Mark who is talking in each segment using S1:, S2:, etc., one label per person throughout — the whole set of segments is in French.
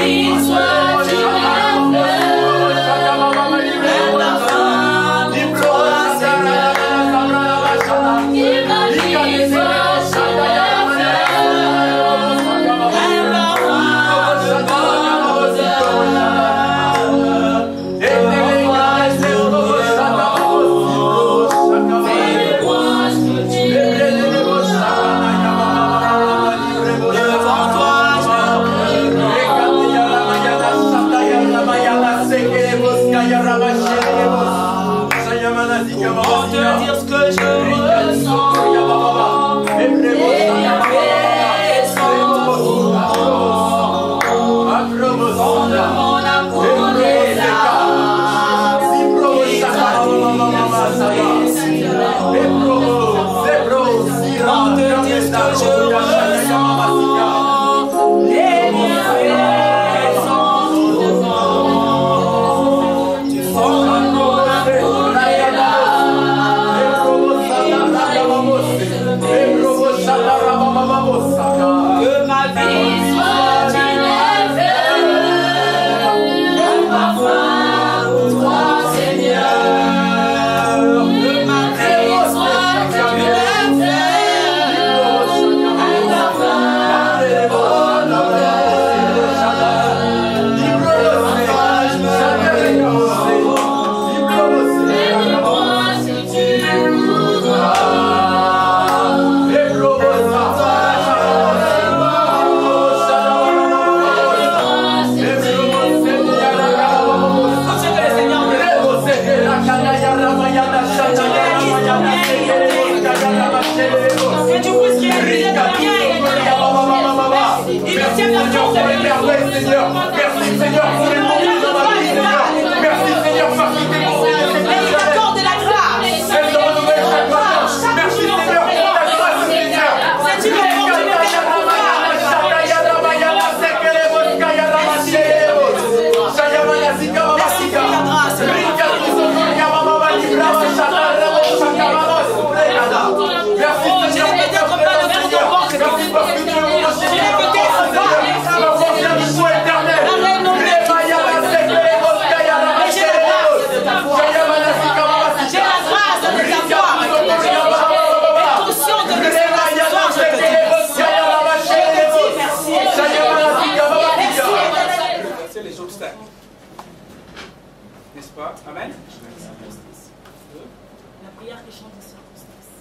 S1: vie soit une
S2: pour te dire ce que je ressens. Mon amour est là. Pour te dire ce que je ressens. Les bienfaits sont devant. Tu formes mon amour est là. Que ma vie soit une que ma foi pour toi, Seigneur. Que ma vie soit une que ma foi pour n'est-ce pas? Amen.
S3: La prière qui change les circonstances.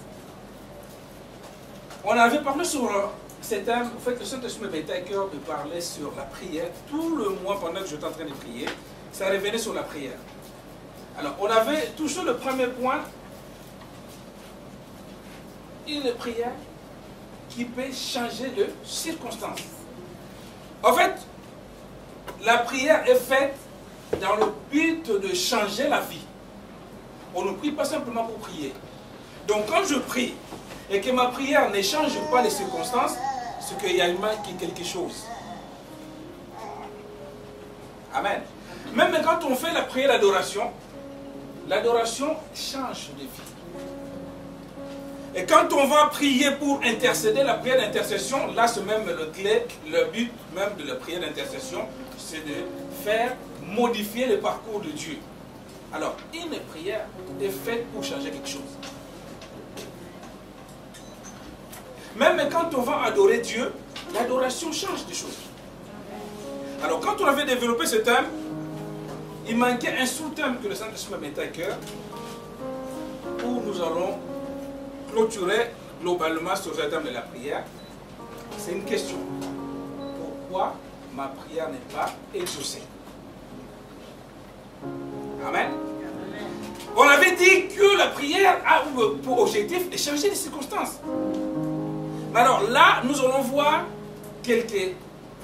S2: On avait parlé sur cet thème. En fait, le Saint-Esprit m'était à cœur de parler sur la prière. Tout le mois, pendant que j'étais en train de prier, ça revenait sur la prière. Alors, on avait touché le premier point. Une prière qui peut changer de circonstances. En fait, la prière est faite dans le but de changer la vie. On ne prie pas simplement pour prier. Donc quand je prie et que ma prière ne change pas les circonstances, c'est qu'il y a quelque chose. Amen. Même quand on fait la prière d'adoration, l'adoration change de vie. Et quand on va prier pour intercéder, la prière d'intercession, là c'est même le clé, le but même de la prière d'intercession, c'est de faire modifier le parcours de Dieu. Alors, une prière est faite pour changer quelque chose. Même quand on va adorer Dieu, l'adoration change des choses. Alors, quand on avait développé ce thème, il manquait un sous-thème que le Saint-Esprit mettait à cœur, où nous allons clôturer globalement sur ce thème de la prière. C'est une question. Pourquoi ma prière n'est pas exaucée? Amen. On avait dit que la prière a pour objectif de changer les circonstances. Mais alors là, nous allons voir quelques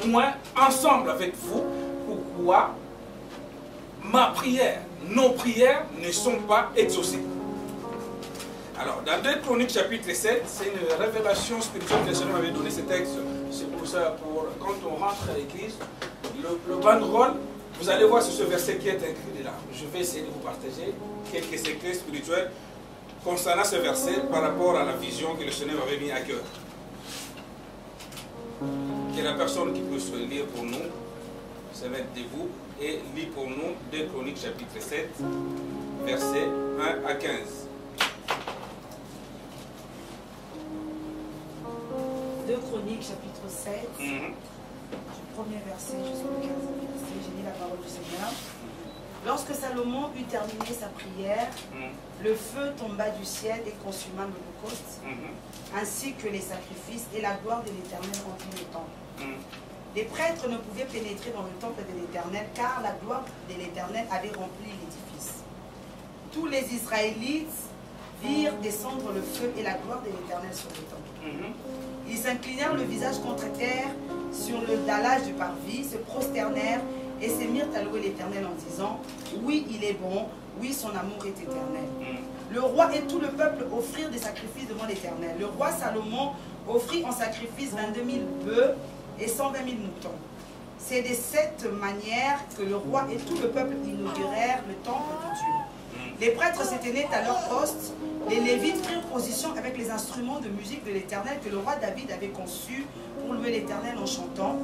S2: points ensemble avec vous. Pourquoi ma prière, nos prières ne sont pas exaucées. Alors, dans 2 Chroniques chapitre 7, c'est une révélation spirituelle que le Seigneur m'avait donné ce texte. C'est pour ça, quand on rentre à l'église, le banderole, vous allez voir sur ce verset qui est écrit là. Je vais essayer de vous partager quelques secrets spirituels concernant ce verset par rapport à la vision que le Seigneur m'avait mis à cœur. Qu'il y a la personne qui peut se lire pour nous ça va être de vous. Et lis pour nous 2 Chroniques chapitre 7, versets 1 à 15.
S3: 2 Chroniques chapitre 7, du premier verset jusqu'au 15e verset. J'ai lu la parole du Seigneur. Lorsque Salomon eut terminé sa prière, le feu tomba du ciel et consuma l'holocauste, ainsi que les sacrifices, et la gloire de l'Éternel remplit le temple. Les prêtres ne pouvaient pénétrer dans le temple de l'Éternel, car la gloire de l'Éternel avait rempli l'édifice. Tous les Israélites virent descendre le feu et la gloire de l'Éternel sur le temple. Ils s'inclinèrent le visage contre terre sur le dallage du parvis, se prosternèrent et se mirent à louer l'Éternel en disant: oui, il est bon, oui, son amour est éternel. Le roi et tout le peuple offrirent des sacrifices devant l'Éternel. Le roi Salomon offrit en sacrifice 22 000 bœufs et 120 000 moutons. C'est de cette manière que le roi et tout le peuple inaugurèrent le temple de Dieu. Les prêtres se tenaient à leur poste. Les Lévites prirent position avec les instruments de musique de l'Éternel que le roi David avait conçus pour louer l'Éternel en chantant: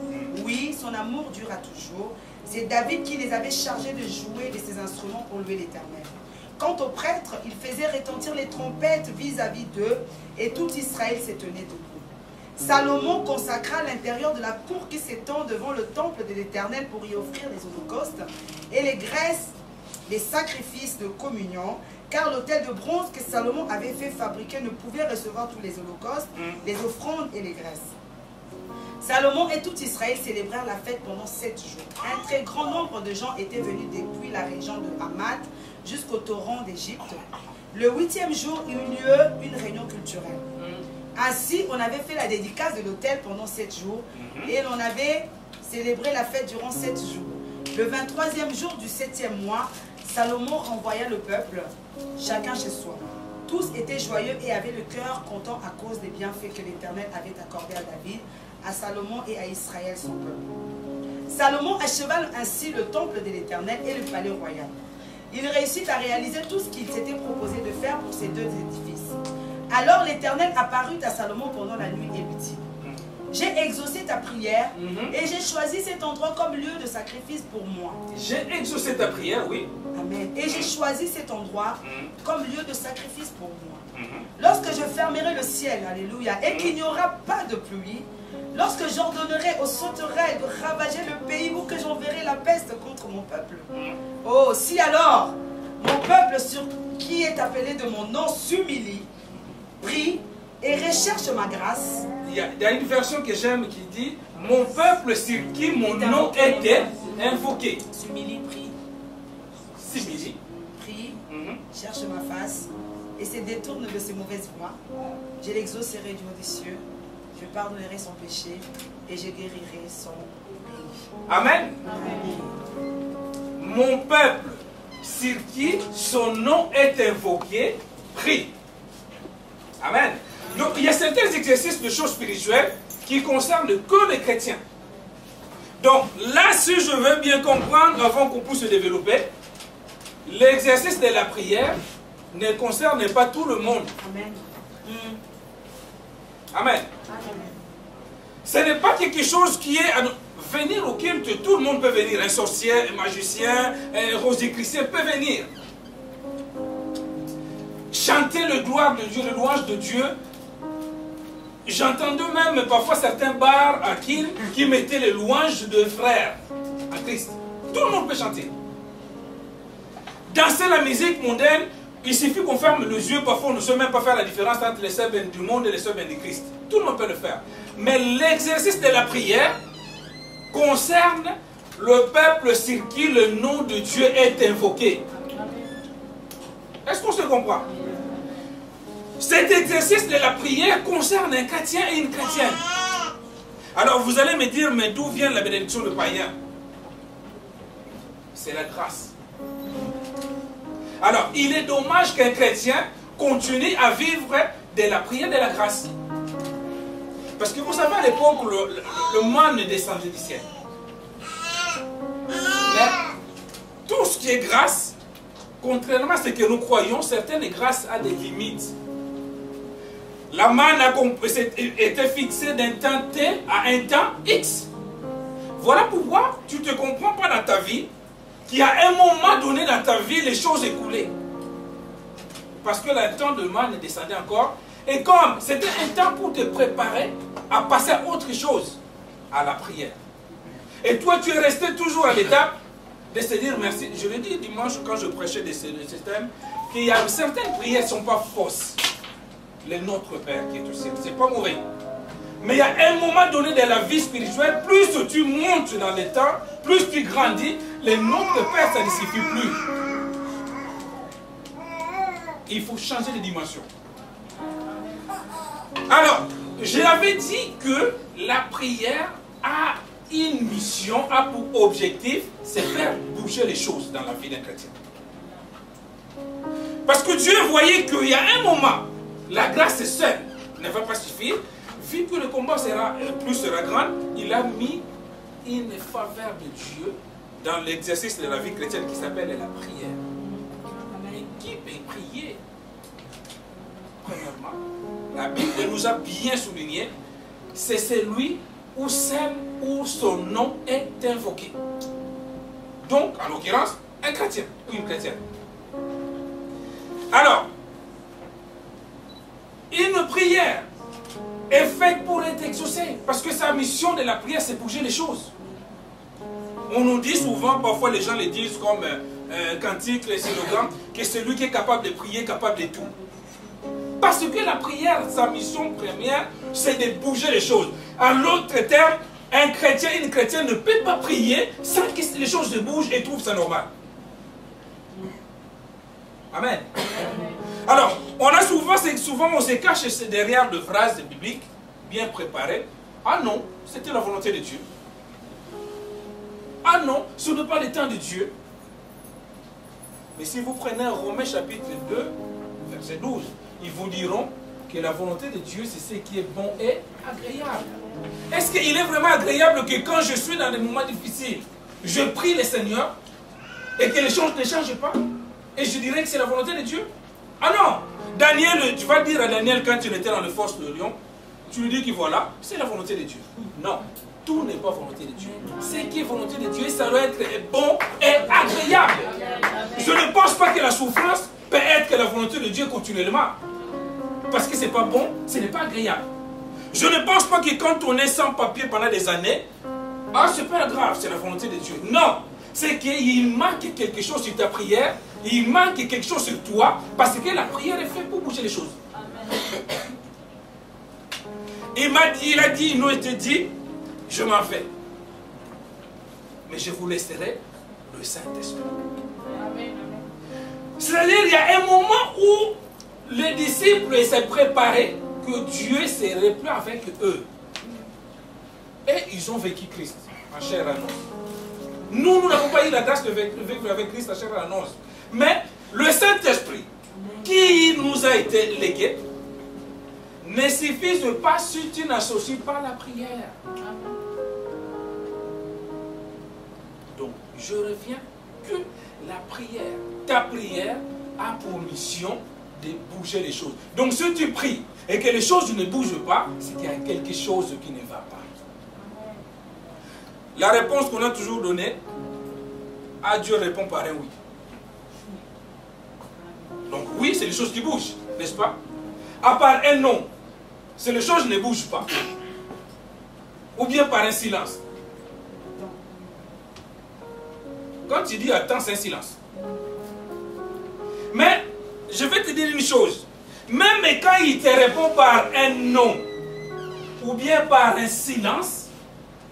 S3: oui, son amour durera toujours. C'est David qui les avait chargés de jouer de ces instruments pour louer l'Éternel. Quant aux prêtres, ils faisaient retentir les trompettes vis-à-vis d'eux, et tout Israël se tenait debout. Salomon consacra l'intérieur de la cour qui s'étend devant le temple de l'Éternel pour y offrir les holocaustes et les graisses des sacrifices de communion, car l'autel de bronze que Salomon avait fait fabriquer ne pouvait recevoir tous les holocaustes, les offrandes et les graisses. Salomon et tout Israël célébrèrent la fête pendant 7 jours. Un très grand nombre de gens étaient venus depuis la région de Hamath jusqu'au torrent d'Égypte. Le 8e jour eut lieu une réunion culturelle. Ainsi, on avait fait la dédicace de l'autel pendant 7 jours et l'on avait célébré la fête durant 7 jours. Le 23e jour du 7e mois, Salomon renvoya le peuple, chacun chez soi. Tous étaient joyeux et avaient le cœur content à cause des bienfaits que l'Éternel avait accordés à David, à Salomon et à Israël son peuple. Salomon acheva ainsi le temple de l'Éternel et le palais royal. Il réussit à réaliser tout ce qu'il s'était proposé de faire pour ces 2 édifices. Alors l'Éternel apparut à Salomon pendant la nuit et lui dit: j'ai exaucé ta prière et j'ai choisi cet endroit comme lieu de sacrifice pour moi.
S2: J'ai exaucé ta prière, oui.
S3: Amen. Et j'ai choisi cet endroit comme lieu de sacrifice pour moi. Lorsque je fermerai le ciel, alléluia, et qu'il n'y aura pas de pluie, lorsque j'ordonnerai aux sauterelles de ravager le pays ou que j'enverrai la peste contre mon peuple. Oh, si alors mon peuple sur qui est appelé de mon nom s'humilie, prie et recherche ma grâce.
S2: Il y a une version que j'aime qui dit: mon peuple sur qui mon nom était invoqué.
S3: S'humilie, prie.
S2: S'humilie.
S3: Prie, cherche ma face et se détourne de ses mauvaises voies. Je l'exaucerai du haut des cieux. Je pardonnerai son péché et je guérirai son pays.
S2: Amen.
S3: Amen.
S2: Mon peuple sur qui son nom est invoqué, prie. Amen. Donc il y a certains exercices de choses spirituelles qui concernent que les chrétiens. Donc là, si je veux bien comprendre, avant qu'on puisse se développer, l'exercice de la prière ne concerne pas tout le monde.
S3: Amen.
S2: Amen.
S3: Amen.
S2: Ce n'est pas quelque chose qui est à venir au culte. Tout le monde peut venir. Un sorcier, un magicien, un rosicrucien peut venir. Chanter le gloire de Dieu, le louange de Dieu. J'entendais même parfois certains bars à qui mettaient les louanges de frères en Christ. Tout le monde peut chanter. Danser la musique mondaine, il suffit qu'on ferme les yeux. Parfois, on ne sait même pas faire la différence entre les sœurs du monde et les sœurs de Christ. Tout le monde peut le faire. Mais l'exercice de la prière concerne le peuple sur qui le nom de Dieu est invoqué. Est-ce qu'on se comprend? Cet exercice de la prière concerne un chrétien et une chrétienne. Alors vous allez me dire, mais d'où vient la bénédiction de païen? C'est la grâce. Alors, il est dommage qu'un chrétien continue à vivre de la prière de la grâce. Parce que vous savez, à l'époque, le manne descendait du ciel. Mais tout ce qui est grâce, contrairement à ce que nous croyons, certaines grâces ont des limites. La manne était fixée d'un temps T à un temps X. Voilà pourquoi tu ne te comprends pas dans ta vie qu'il y a un moment donné dans ta vie, les choses écoulées. Parce que le temps de manne descendait encore. Et comme c'était un temps pour te préparer à passer à autre chose, à la prière. Et toi, tu es resté toujours à l'étape de se dire merci. Je l'ai dit dimanche quand je prêchais de ce thème, qu'il y a certaines prières qui ne sont pas fausses. Le Notre Père qui est au ciel, c'est pas mauvais. Mais il y a un moment donné de la vie spirituelle, plus tu montes dans le temps, plus tu grandis, le Notre Père, ça ne suffit plus. Il faut changer de dimension. Alors, je l'avais dit que la prière a une mission, a pour objectif, c'est faire bouger les choses dans la vie d'un chrétien. Parce que Dieu voyait qu'il y a un moment, la grâce seule ne va pas suffire. Vu que le combat sera grand, il a mis une faveur de Dieu dans l'exercice de la vie chrétienne qui s'appelle la prière. Mais qui peut prier? Premièrement, la Bible nous a bien souligné, c'est celui ou celle où son nom est invoqué. Donc, en l'occurrence, un chrétien ou une chrétienne. Alors, une prière est faite pour être exaucée. Parce que sa mission de la prière, c'est bouger les choses. On nous dit souvent, parfois les gens le disent comme un cantique, les slogans, que celui qui est capable de prier est capable de tout. Parce que la prière, sa mission première, c'est de bouger les choses. En l'autre terme, un chrétien, une chrétienne ne peut pas prier sans que les choses se bougent et trouvent ça normal. Amen. Alors, on a souvent on se cache derrière de phrases bibliques bien préparées. Ah non, c'était la volonté de Dieu. Ah non, ce n'est pas le temps de Dieu. Mais si vous prenez Romains chapitre 2, verset 12, ils vous diront que la volonté de Dieu, c'est ce qui est bon et agréable. Est-ce qu'il est vraiment agréable que quand je suis dans des moments difficiles, je prie le Seigneur et que les choses ne changent pas? Et je dirais que c'est la volonté de Dieu? Ah non! Daniel, tu vas dire à Daniel quand il était dans les forces de Lion, tu lui dis que voilà, c'est la volonté de Dieu. Non, tout n'est pas volonté de Dieu. Ce qui est volonté de Dieu, ça doit être bon et agréable. Je ne pense pas que la souffrance peut être la volonté de Dieu continuellement. Parce que ce n'est pas bon, ce n'est pas agréable. Je ne pense pas que quand on est sans papier pendant des années, ah c'est pas grave, c'est la volonté de Dieu. Non, c'est qu'il manque quelque chose sur ta prière, il manque quelque chose sur toi, parce que la prière est faite pour bouger les choses. Il a dit, il nous a dit, je m'en vais. Mais je vous laisserai le Saint-Esprit. C'est-à-dire, il y a un moment où les disciples s'est préparé que Dieu serait plus avec eux. Et ils ont vécu Christ en chair et en os. Nous n'avons pas eu la grâce de vivre avec Christ en chair et en os. Mais le Saint-Esprit qui nous a été légué ne suffit pas si tu n'associes pas la prière. Donc, je reviens que la prière, ta prière a pour mission de bouger les choses. Donc, si tu pries et que les choses ne bougent pas, c'est qu'il y a quelque chose qui ne va pas. La réponse qu'on a toujours donnée, à Dieu répond par un oui. Donc oui, c'est les choses qui bougent, n'est-ce pas? À part un non, c'est les choses qui ne bougent pas. Ou bien par un silence. Quand tu dis attends, c'est un silence. Mais, je vais te dire une chose. Même quand il te répond par un non, ou bien par un silence,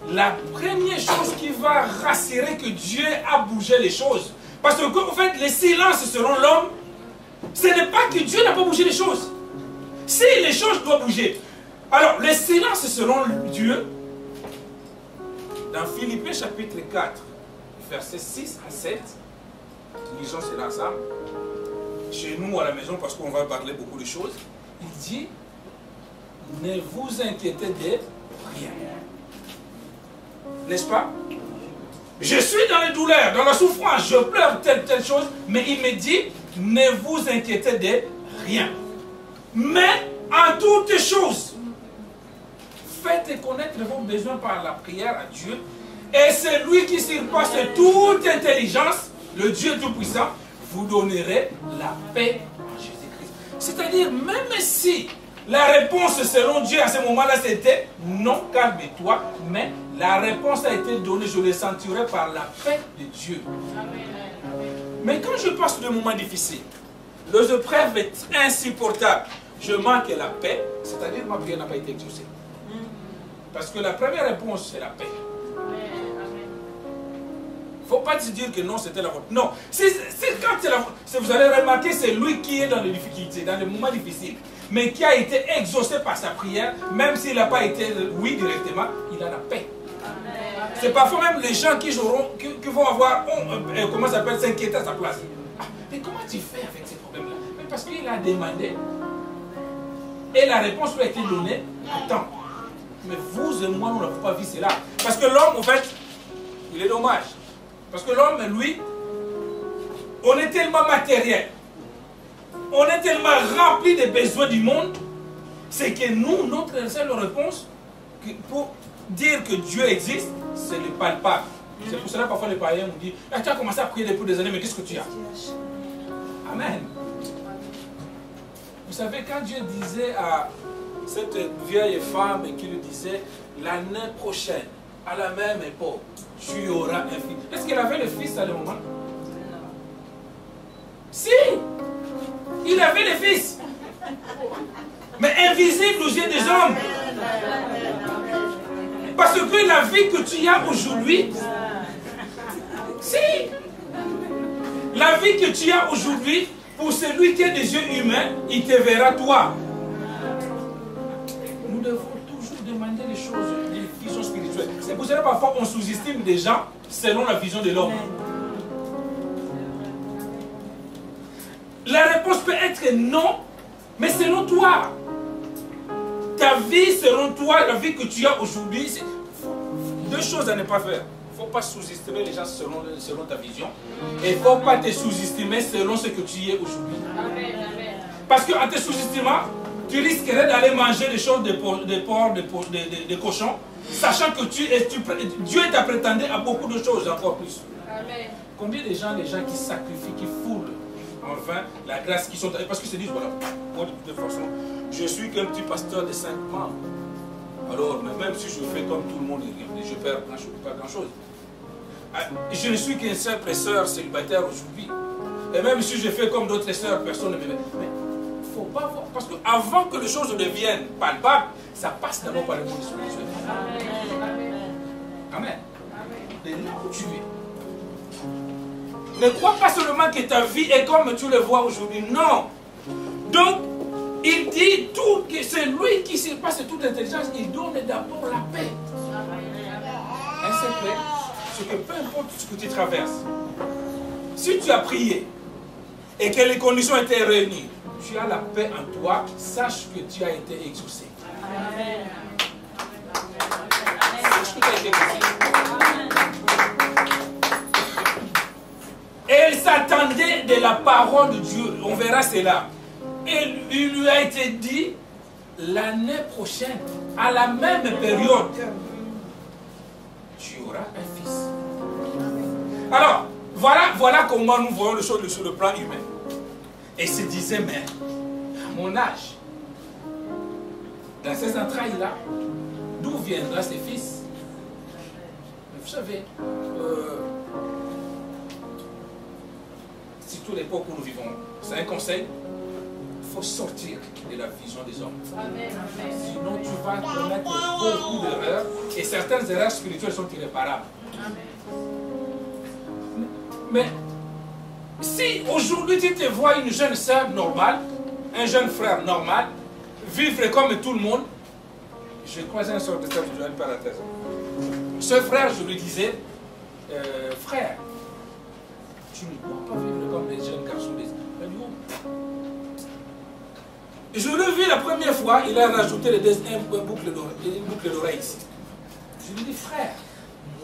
S2: la première chose qui va rassurer que Dieu a bougé les choses. Parce que en fait, les silences selon l'homme, ce n'est pas que Dieu n'a pas bougé les choses. Si les choses doivent bouger. Alors, les silences selon Dieu, dans Philippiens chapitre 4, versets 6 à 7, lisons cela ensemble, chez nous à la maison, parce qu'on va parler beaucoup de choses, il dit, ne vous inquiétez de rien. N'est-ce pas? Je suis dans les douleurs, dans la souffrance, je pleure telle chose, mais il me dit, ne vous inquiétez de rien. Mais en toutes choses, faites connaître vos besoins par la prière à Dieu Et c'est lui qui surpasse toute intelligence, le Dieu Tout-Puissant, vous donnerait la paix en Jésus-Christ. C'est-à-dire, même si la réponse selon Dieu à ce moment-là, c'était non, calme-toi, mais la réponse a été donnée, je le sentirai par la paix de Dieu. Mais quand je passe de moments difficiles, les épreuves est insupportable, je manque la paix, c'est-à-dire ma prière n'a pas été exaucée. Parce que la première réponse, c'est la paix. Il ne faut pas se dire que non, c'était la faute. Non, quand c'est la faute, vous allez remarquer, c'est lui qui est dans les difficultés, dans les moments difficiles, mais qui a été exaucé par sa prière, même s'il n'a pas été oui directement, il a la paix. C'est parfois même les gens qui vont avoir, comment ça s'appelle, s'inquiéter à sa place. Ah, mais comment tu fais avec ces problèmes-là? Mais parce qu'il a demandé, et la réponse lui a été donnée, attends. Mais vous et moi, nous n'avons pas vu cela. Parce que l'homme, en fait, il est dommage. Parce que l'homme, lui, on est tellement matériel. On est tellement rempli des besoins du monde. C'est que nous, notre seule réponse, pour dire que Dieu existe, c'est le palpable. C'est pour cela que parfois les païens nous disent, ah, tu as commencé à prier depuis des années, mais qu'est-ce que tu as? Amen. Vous savez, quand Dieu disait à cette vieille femme qui lui disait, l'année prochaine, à la même époque, tu auras un fils. Est-ce qu'elle avait le fils à ce moment? Si! Il avait le fils. Mais invisible aux yeux des hommes. Parce que la vie que tu as aujourd'hui, si! La vie que tu as aujourd'hui, pour celui qui a des yeux humains, il te verra toi. Nous devons toujours demander les choses, les visions spirituelles. C'est pour cela que parfois on sous-estime des gens selon la vision de l'homme. La réponse peut être non, mais selon toi. Ta vie selon toi, la vie que tu as aujourd'hui, c'est deux choses à ne pas faire. Il ne faut pas sous-estimer les gens selon ta vision. Et il ne faut pas te sous-estimer selon ce que tu es aujourd'hui. Parce qu'en te sous-estimant, tu risquerais d'aller manger des choses de porc, de cochon, sachant que Dieu t'a prétendu à beaucoup de choses encore plus. Amen. Combien de gens, les gens qui sacrifient, qui foulent en vain la grâce qui sont... Parce qu'ils se disent, voilà, moi de toute façon, je suis qu'un petit pasteur de 5 membres. Alors, même si je fais comme tout le monde, je perds pas grand-chose. Je ne suis qu'un simple sœur célibataire aujourd'hui. Et même si je fais comme d'autres sœurs, personne ne me met. Mais il ne faut pas voir. Parce qu'avant que les choses deviennent palpables, ça passe d'abord par les conditions spirituelles. Amen. Et là où tu es. Ne crois pas seulement que ta vie est comme tu le vois aujourd'hui. Non. Donc, il dit tout, que c'est lui qui surpasse toute intelligence. Il donne d'abord la paix. Un secret, c'est que peu importe ce que tu traverses, si tu as prié et que les conditions étaient réunies, tu as la paix en toi, sache que tu as été exaucé. Amen. Sache que tu as été exaucé. Elle s'attendait de la parole de Dieu. On verra cela. Et il lui a été dit, l'année prochaine, à la même période, tu auras un fils. Alors, voilà comment nous voyons les choses sur le plan humain. Et se disait, mais à mon âge, dans ces entrailles-là, d'où viendra ces fils? Vous savez, surtout l'époque où nous vivons, c'est un conseil. Il faut sortir de la vision des hommes. Amen. Sinon, tu vas commettre beaucoup d'erreurs et certaines erreurs spirituelles sont irréparables. Amen. Mais si aujourd'hui tu te vois une jeune sœur normale, un jeune frère normal, vivre comme tout le monde, je croisais un sort de sœur, je vais une parenthèse. Ce frère, je lui disais, frère, tu ne dois pas vivre comme les jeunes garçons des Je l'ai vu la première fois, il a rajouté une boucle d'oreille ici. Je lui dis, frère,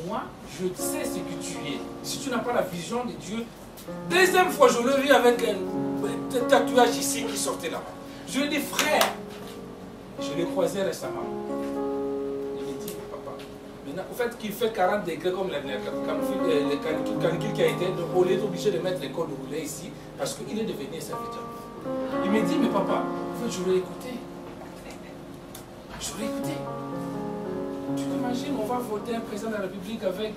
S2: moi, je sais ce que tu es. Si tu n'as pas la vision de Dieu, deuxième fois, je l'ai vu avec un tatouage ici qui sortait là-bas. Je lui dis, frère, je l'ai croisé récemment. Il me dit, papa, Maintenant, au fait qu'il fait 40 degrés comme le canicule qui a été, donc on est obligé de mettre l'école roulée ici parce qu'il est devenu serviteur. Il me dit, mais papa, en fait, j'aurais écouté. J'aurais écouté. Tu t'imagines, on va voter un président de la République avec...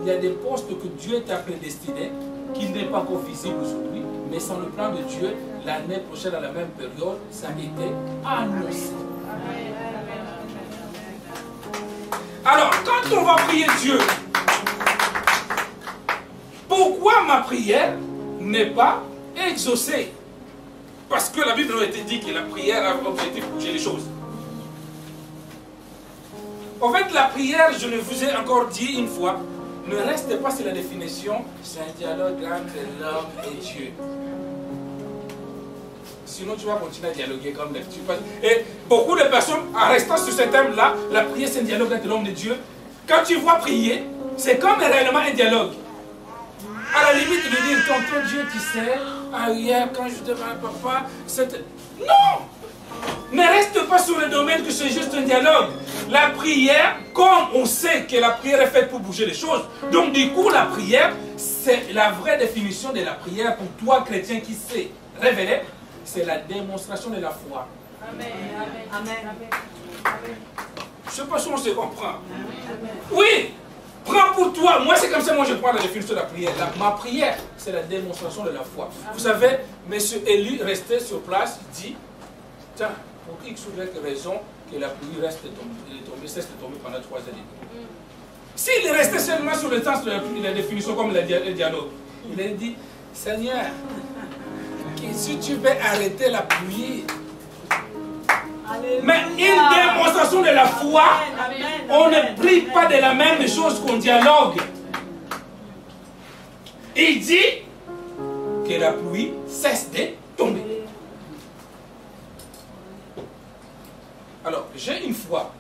S2: il y a des postes que Dieu t'a prédestinés, qui n'est pas encore visible aujourd'hui, mais sans le plan de Dieu, l'année prochaine, à la même période, ça a été annoncé. Alors, quand on va prier Dieu, pourquoi ma prière n'est pas exaucée? Parce que la Bible nous a été dit que la prière a pour objectif de bouger les choses. En fait, la prière, je le vous ai encore dit une fois, ne restez pas sur la définition, c'est un dialogue entre l'homme et Dieu. Sinon, tu vas continuer à dialoguer comme d'habitude. Et beaucoup de personnes, en restant sur ce thème-là, la prière, c'est un dialogue entre l'homme et Dieu. Quand tu vois prier, c'est comme réellement un dialogue. À la limite de dire, tonton Dieu, tu sais, hier, quand je devais à papa, c'était... Non! Ne reste pas sur le domaine que c'est juste un dialogue. La prière, comme on sait que la prière est faite pour bouger les choses, donc du coup, la prière, c'est la vraie définition de la prière pour toi, chrétien, qui s'est révélé. C'est la démonstration de la foi. Amen. Amen. Amen. Je ne sais pas si on se comprend. Oui, prends pour toi. Moi, c'est comme ça, moi, je prends la définition de la prière. Ma prière, c'est la démonstration de la foi. Vous savez, M. Élie restait sur place, il dit, tiens, pour X ou Y raison, que la pluie reste tombée, cesse de tomber pendant 3 années. S'il restait seulement sur le sens de la définition, comme le dialogue, il a dit, Seigneur, si tu veux arrêter la pluie, mais une démonstration de la foi, on ne prie pas de la même chose qu'on dialogue. Il dit que la pluie cesse de tomber. Alors, j'ai une foi,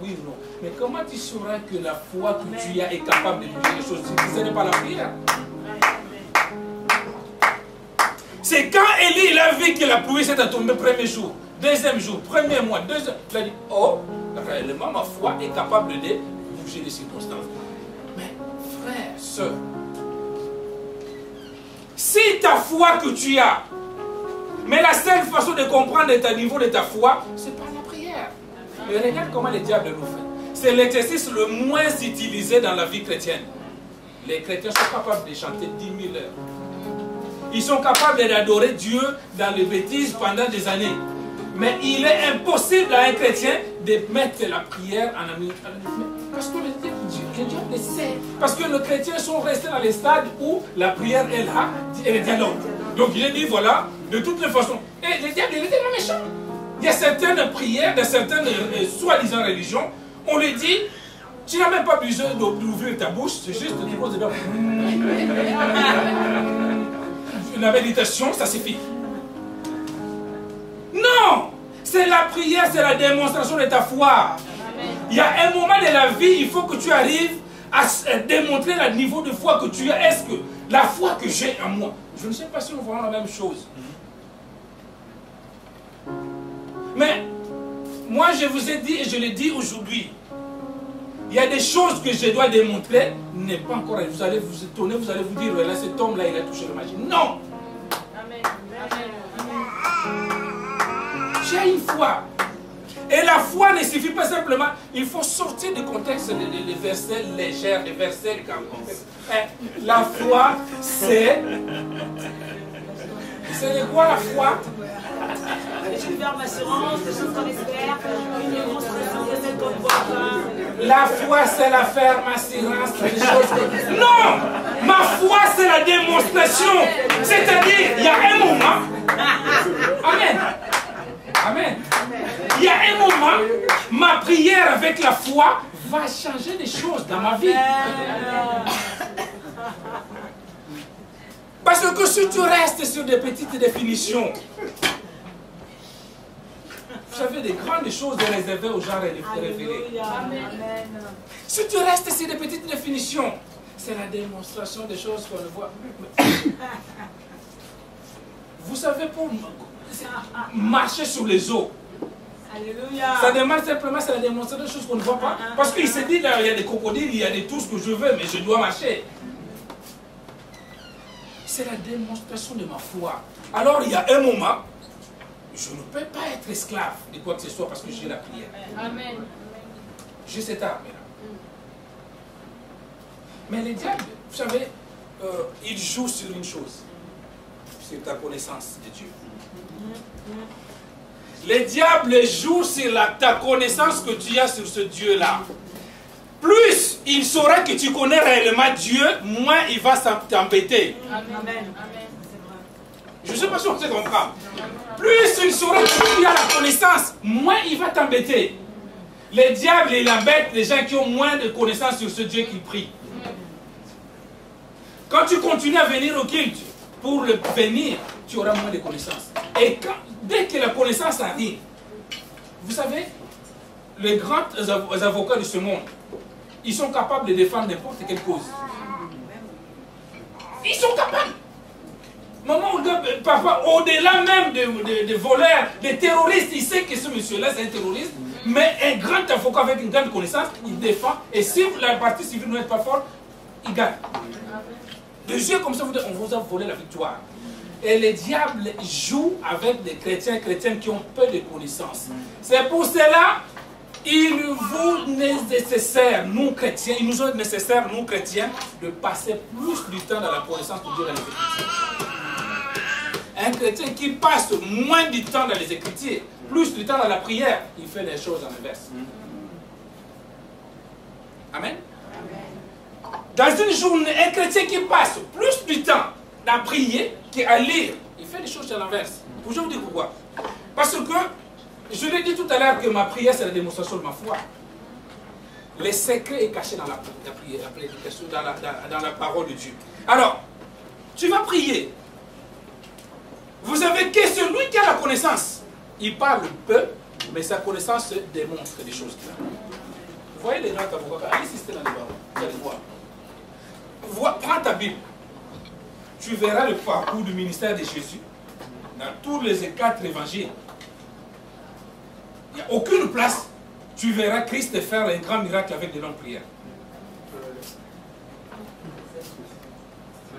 S2: oui ou non, mais comment tu sauras que la foi que tu as est capable de bouger les choses si ce n'est pas la prière? C'est quand Élie il a vu que la pluie s'est tombée premier jour, deuxième jour, premier mois, deuxième, il a dit, oh, réellement ma foi est capable de bouger les circonstances. Mais frère, soeur, si ta foi que tu as, mais la seule façon de comprendre ton niveau de ta foi, c'est par la prière. Mais regarde comment le diable nous fait. C'est l'exercice le moins utilisé dans la vie chrétienne. Les chrétiens sont capables de chanter 10 000 heures. Ils sont capables d'adorer Dieu dans les bêtises pendant des années. Mais il est impossible à un chrétien de mettre la prière en ami. Parce que le diable le sait. Parce que les chrétiens sont restés dans les stades où la prière est là et le dialogue. Donc il a dit voilà, de toutes les façons. Et le diable il est tellement méchant. Il y a certaines prières, de certaines soi-disant religions, on lui dit, tu n'as même pas besoin d'ouvrir ta bouche, c'est juste de dire la méditation, ça suffit. Non! C'est la prière, c'est la démonstration de ta foi. Il y a un moment de la vie, il faut que tu arrives à démontrer le niveau de foi que tu as. Est-ce que la foi que j'ai en moi, je ne sais pas si nous voyons la même chose. Mais, moi je vous ai dit et je le dis aujourd'hui, il y a des choses que je dois démontrer, n'est pas encore. Vous allez vous étonner, vous allez vous dire, là cet homme-là, il a touché le magie. Non! J'ai une foi. Et la foi ne suffit pas simplement, il faut sortir du contexte des versets légers, des versets la foi, c'est de quoi la foi?
S3: Une ferme assurance, des choses qu'on espère, une démonstration de cette bonne.
S2: La foi, c'est la ferme assurance, des choses que... Non! Ma foi, c'est la démonstration. C'est-à-dire, il y a un moment... Amen. Amen. Il y a un moment, ma prière avec la foi va changer des choses dans ma vie. Parce que si tu restes sur des petites définitions, vous savez, des grandes choses réservées aux gens révélés. Si tu restes sur des petites définitions, c'est la démonstration des choses qu'on voit. Vous savez, pour marcher sur les eaux,
S3: Alléluia.
S2: Ça demande simplement, c'est la démonstration de choses qu'on ne voit pas. Parce qu'il s'est dit, là, il y a des crocodiles, il y a des tout ce que je veux, mais je dois marcher. C'est la démonstration de ma foi. Alors, il y a un moment, je ne peux pas être esclave de quoi que ce soit parce que j'ai la prière.
S1: Amen.
S2: J'ai cette arme-là. Mais les diables, vous savez, ils jouent sur une chose. C'est ta connaissance de Dieu. Les diables jouent sur ta connaissance que tu as sur ce Dieu-là. Plus il saura que tu connais réellement Dieu, moins il va t'embêter.
S3: Amen.
S2: Je ne sais pas si on se comprend. Plus il saura que tu as la connaissance, moins il va t'embêter. Les diables, ils embêtent les gens qui ont moins de connaissance sur ce Dieu qu'ils prient. Quand tu continues à venir au culte pour le venir, tu auras moins de connaissances. Et dès que la connaissance arrive, vous savez, les grands avocats de ce monde, ils sont capables de défendre n'importe quelle cause. Ils sont capables. Maman, papa, au-delà même des voleurs, des terroristes, il sait que ce monsieur-là, c'est un terroriste, mais un grand avocat avec une grande connaissance, il défend. Et si la partie civile n'est pas forte, il gagne. Des yeux comme ça, on vous a volé la victoire. Et les diables jouent avec des chrétiens qui ont peu de connaissances. C'est pour cela il nous est nécessaire, nous chrétiens, il nous est nécessaire, nous chrétiens, de passer plus du temps dans la connaissance de Dieu dans les Écritures. Un chrétien qui passe moins du temps dans les Écritures, plus du temps dans la prière, il fait les choses en inverse. Amen. Dans une journée, un chrétien qui passe plus du temps à prier qu'à lire, il fait les choses à l'inverse. Je vous dire pourquoi. Parce que, je l'ai dit tout à l'heure que ma prière, c'est la démonstration de ma foi. Le secret est caché dans la prière, la prédication, dans la parole de Dieu. Alors, tu vas prier. Vous savez que celui qui a la connaissance, il parle peu, mais sa connaissance démontre des choses qu'il a. Vous voyez les gens avocats, allez insister dans les paroles, vous allez voir. Prends ta Bible. Tu verras le parcours du ministère de Jésus dans tous les 4 évangiles. Il n'y a aucune place. Tu verras Christ faire un grand miracle avec des longues prières.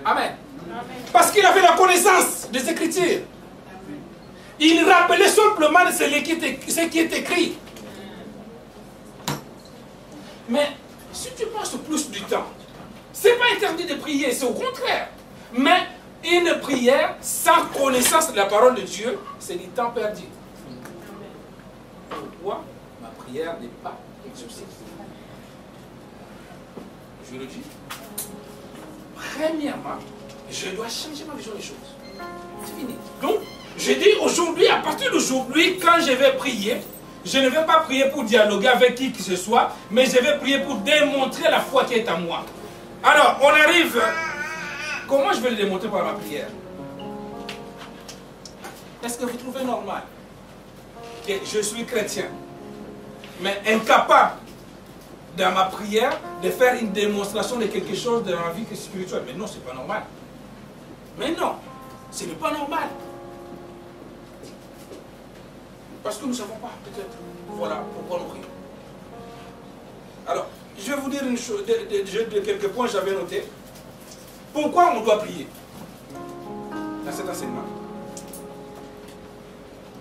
S2: Amen. Parce qu'il avait la connaissance des Écritures. Il rappelait simplement ce qui est écrit. Mais si tu passes plus du temps, ce n'est pas interdit de prier, c'est au contraire. Mais une prière sans connaissance de la parole de Dieu, c'est du temps perdu. Pourquoi ma prière n'est pas exaucée? Je le dis. Premièrement, je dois changer ma vision des choses. C'est fini. Donc, je dis aujourd'hui, à partir d'aujourd'hui, quand je vais prier, je ne vais pas prier pour dialoguer avec qui que ce soit, mais je vais prier pour démontrer la foi qui est en moi. Alors, on arrive. Comment je vais le démontrer par ma prière? Est-ce que vous trouvez normal que je suis chrétien, mais incapable dans ma prière de faire une démonstration de quelque chose dans ma vie spirituelle? Mais non, c'est pas normal. Mais non, ce n'est pas normal. Parce que nous ne savons pas, peut-être. Voilà pourquoi nous prions. Alors, je vais vous dire une chose, de quelques points que j'avais notés. Pourquoi on doit prier dans cet enseignement?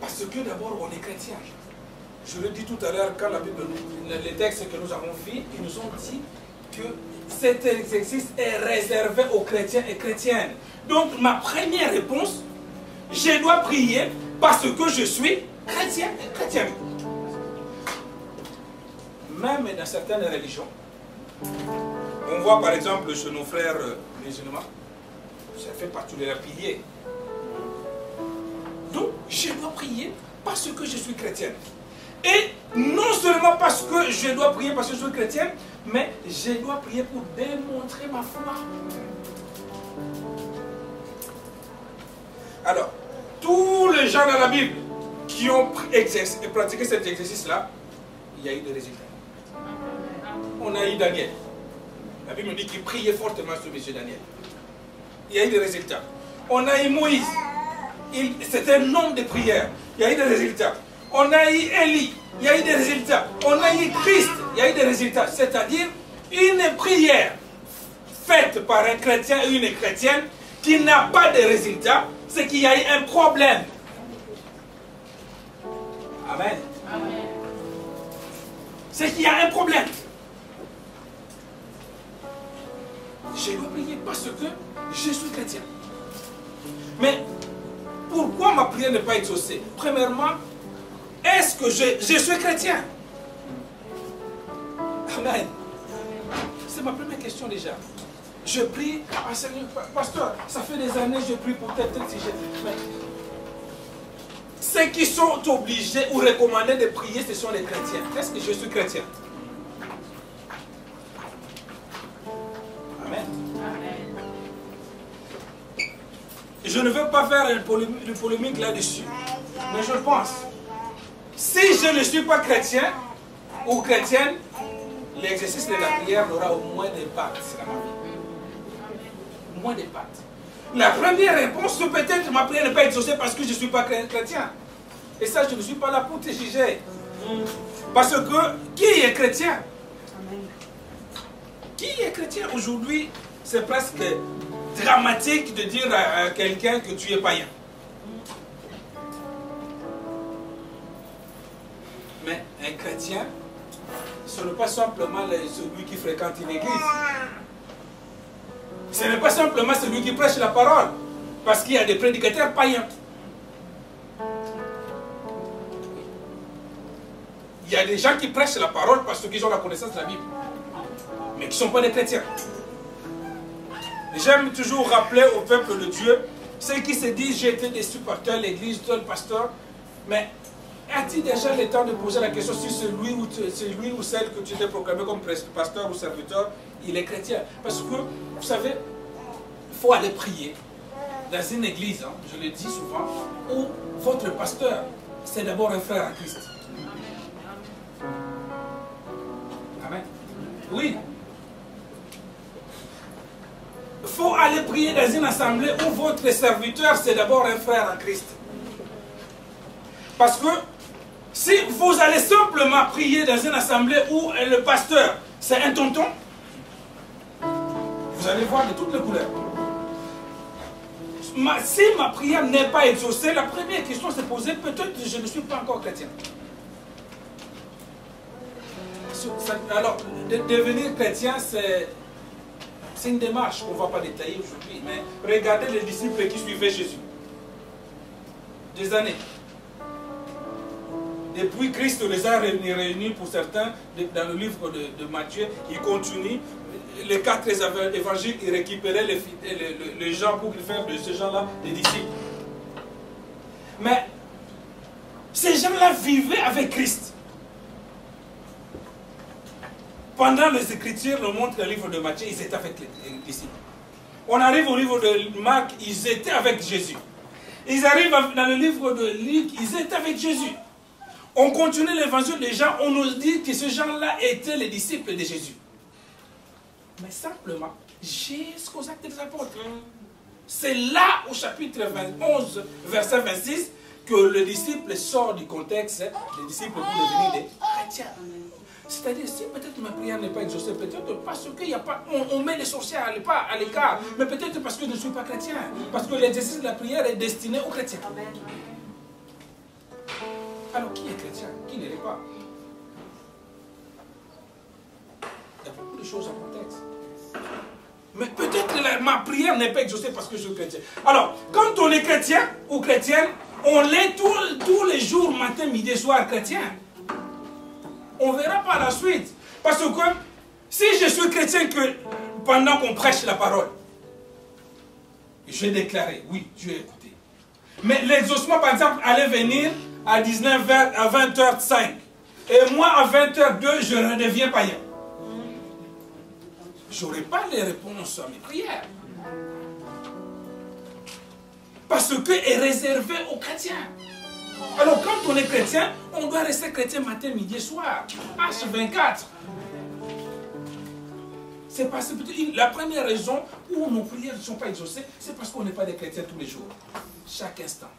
S2: Parce que d'abord, on est chrétien. Je le dis tout à l'heure, quand la Bible, les textes que nous avons vus, ils nous ont dit que cet exercice est réservé aux chrétiens et chrétiennes. Donc, ma première réponse, je dois prier parce que je suis chrétien et chrétienne. Même dans certaines religions, on voit par exemple chez nos frères musulmans, ça fait partie de la prière. Donc, je dois prier parce que je suis chrétienne. Et non seulement parce que je dois prier parce que je suis chrétienne, mais je dois prier pour démontrer ma foi. Alors, tous les gens dans la Bible qui ont pratiqué cet exercice-là, il y a eu des résultats. On a eu Daniel. La Bible dit qu'il priait fortement sur M. Daniel. Il y a eu des résultats. On a eu Moïse. C'était un homme de prière. Il y a eu des résultats. On a eu Élie, il y a eu des résultats. On a eu Christ, il y a eu des résultats. C'est-à-dire une prière faite par un chrétien et une chrétienne qui n'a pas de résultats, c'est qu'il y a eu un problème. Amen.
S3: Amen.
S2: C'est qu'il y a un problème. Je dois prier parce que je suis chrétien. Mais pourquoi ma prière n'est pas exaucée? Premièrement, est-ce que je suis chrétien? Amen. C'est ma première question déjà. Je prie, ah Seigneur, pasteur, ça fait des années que je prie pour tel sujet. Mais ceux qui sont obligés ou recommandés de prier, ce sont les chrétiens. Est-ce que je suis chrétien? Amen.
S3: Amen.
S2: Je ne veux pas faire une polémique là-dessus. Mais je pense, si je ne suis pas chrétien ou chrétienne, l'exercice de la prière aura au moins d'impact dans ma vie. Moins d'impact. La première réponse, c'est peut-être ma prière n'est pas exaucée parce que je ne suis pas chrétien. Et ça, je ne suis pas là pour te juger. Parce que, qui est chrétien? Qui est chrétien aujourd'hui? C'est presque dramatique de dire à quelqu'un que tu es païen. Mais un chrétien, ce n'est pas simplement celui qui fréquente une église. Ce n'est pas simplement celui qui prêche la parole. Parce qu'il y a des prédicateurs païens. Il y a des gens qui prêchent la parole parce qu'ils ont la connaissance de la Bible. Mais qui ne sont pas des chrétiens. J'aime toujours rappeler au peuple de Dieu, ceux qui se disent j'ai été déçu par tel l'église, tel pasteur, mais as-tu déjà le temps de poser la question si celui ou celle que tu t'es proclamé comme pasteur ou serviteur, il est chrétien? Parce que, vous savez, il faut aller prier dans une église, hein, je le dis souvent, où votre pasteur, c'est d'abord un frère à Christ. Amen. Oui. Il faut aller prier dans une assemblée où votre serviteur, c'est d'abord un frère en Christ. Parce que si vous allez simplement prier dans une assemblée où le pasteur, c'est un tonton, vous allez voir de toutes les couleurs. Si ma prière n'est pas exaucée, la première question se poser, peut-être que je ne suis pas encore chrétien. Alors, devenir chrétien, c'est une démarche qu'on ne va pas détailler aujourd'hui, mais regardez les disciples qui suivaient Jésus. Des années. Depuis Christ les a réunis pour certains dans le livre de Matthieu, il continue. Les 4 évangiles, il récupérait les gens pour faire de ces gens-là des disciples. Mais ces gens-là vivaient avec Christ. Pendant les Écritures, nous montre le livre de Matthieu, ils étaient avec les disciples. On arrive au livre de Marc, ils étaient avec Jésus. Ils arrivent dans le livre de Luc, ils étaient avec Jésus. On continue l'évangile des gens, on nous dit que ces gens-là étaient les disciples de Jésus. Mais simplement, jusqu'aux actes des apôtres. C'est là, au chapitre 11, verset 26, que le disciple sort du contexte des disciples pour devenir des chrétiens. C'est-à-dire, si peut-être ma prière n'est pas exaucée, peut-être parce qu'il n'y a pas, on met les sorciers à l'écart, mais peut-être parce que je ne suis pas chrétien, parce que l'exercice de la prière est destiné aux chrétiens. Alors, qui est chrétien? Qui ne l'est pas? Il y a beaucoup de choses en contexte. Mais peut-être ma prière n'est pas exaucée parce que je suis chrétien. Alors, quand on est chrétien ou chrétienne, on l'est tous les jours, matin, midi, soir, chrétien. On verra par la suite. Parce que si je suis chrétien que pendant qu'on prêche la parole, j'ai déclaré, oui, Dieu a écouté. Mais l'exaucement, par exemple, allait venir à 19h, à 20h05. Et moi, à 20h02, je redeviens païen. Je n'aurai pas les réponses à mes prières. Parce que est réservé aux chrétiens. Alors quand on est chrétien, on doit rester chrétien matin, midi, soir. H24. C'est parce que la première raison où nos prières ne sont pas exaucées, c'est parce qu'on n'est pas des chrétiens tous les jours. Chaque instant.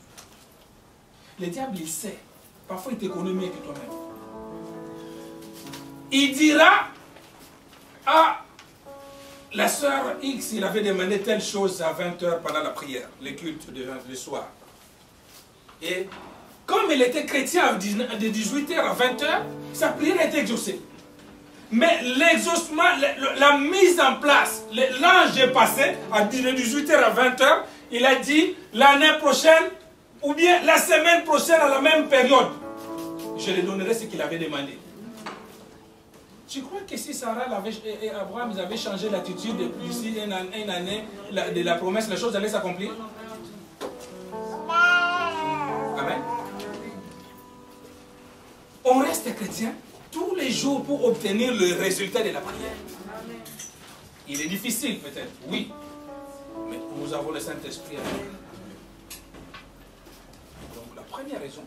S2: Le diable, il sait Parfois, il te connaît mieux que toi-même. Il dira à la sœur X, il avait demandé telle chose à 20h pendant la prière, le culte le soir. Et comme il était chrétien de 18h à 20h, sa prière a été exaucée. Mais l'exaucement, la mise en place, l'ange est passé de 18h à 20h, il a dit l'année prochaine, ou bien la semaine prochaine à la même période, je lui donnerai ce qu'il avait demandé. Tu crois que si Sarah et Abraham avaient changé l'attitude d'ici une année de la promesse, les choses allaient s'accomplir? Amen. On reste chrétien tous les jours pour obtenir le résultat de la prière. Il est difficile peut-être, oui, mais nous avons le Saint-Esprit avec nous. Donc la première raison,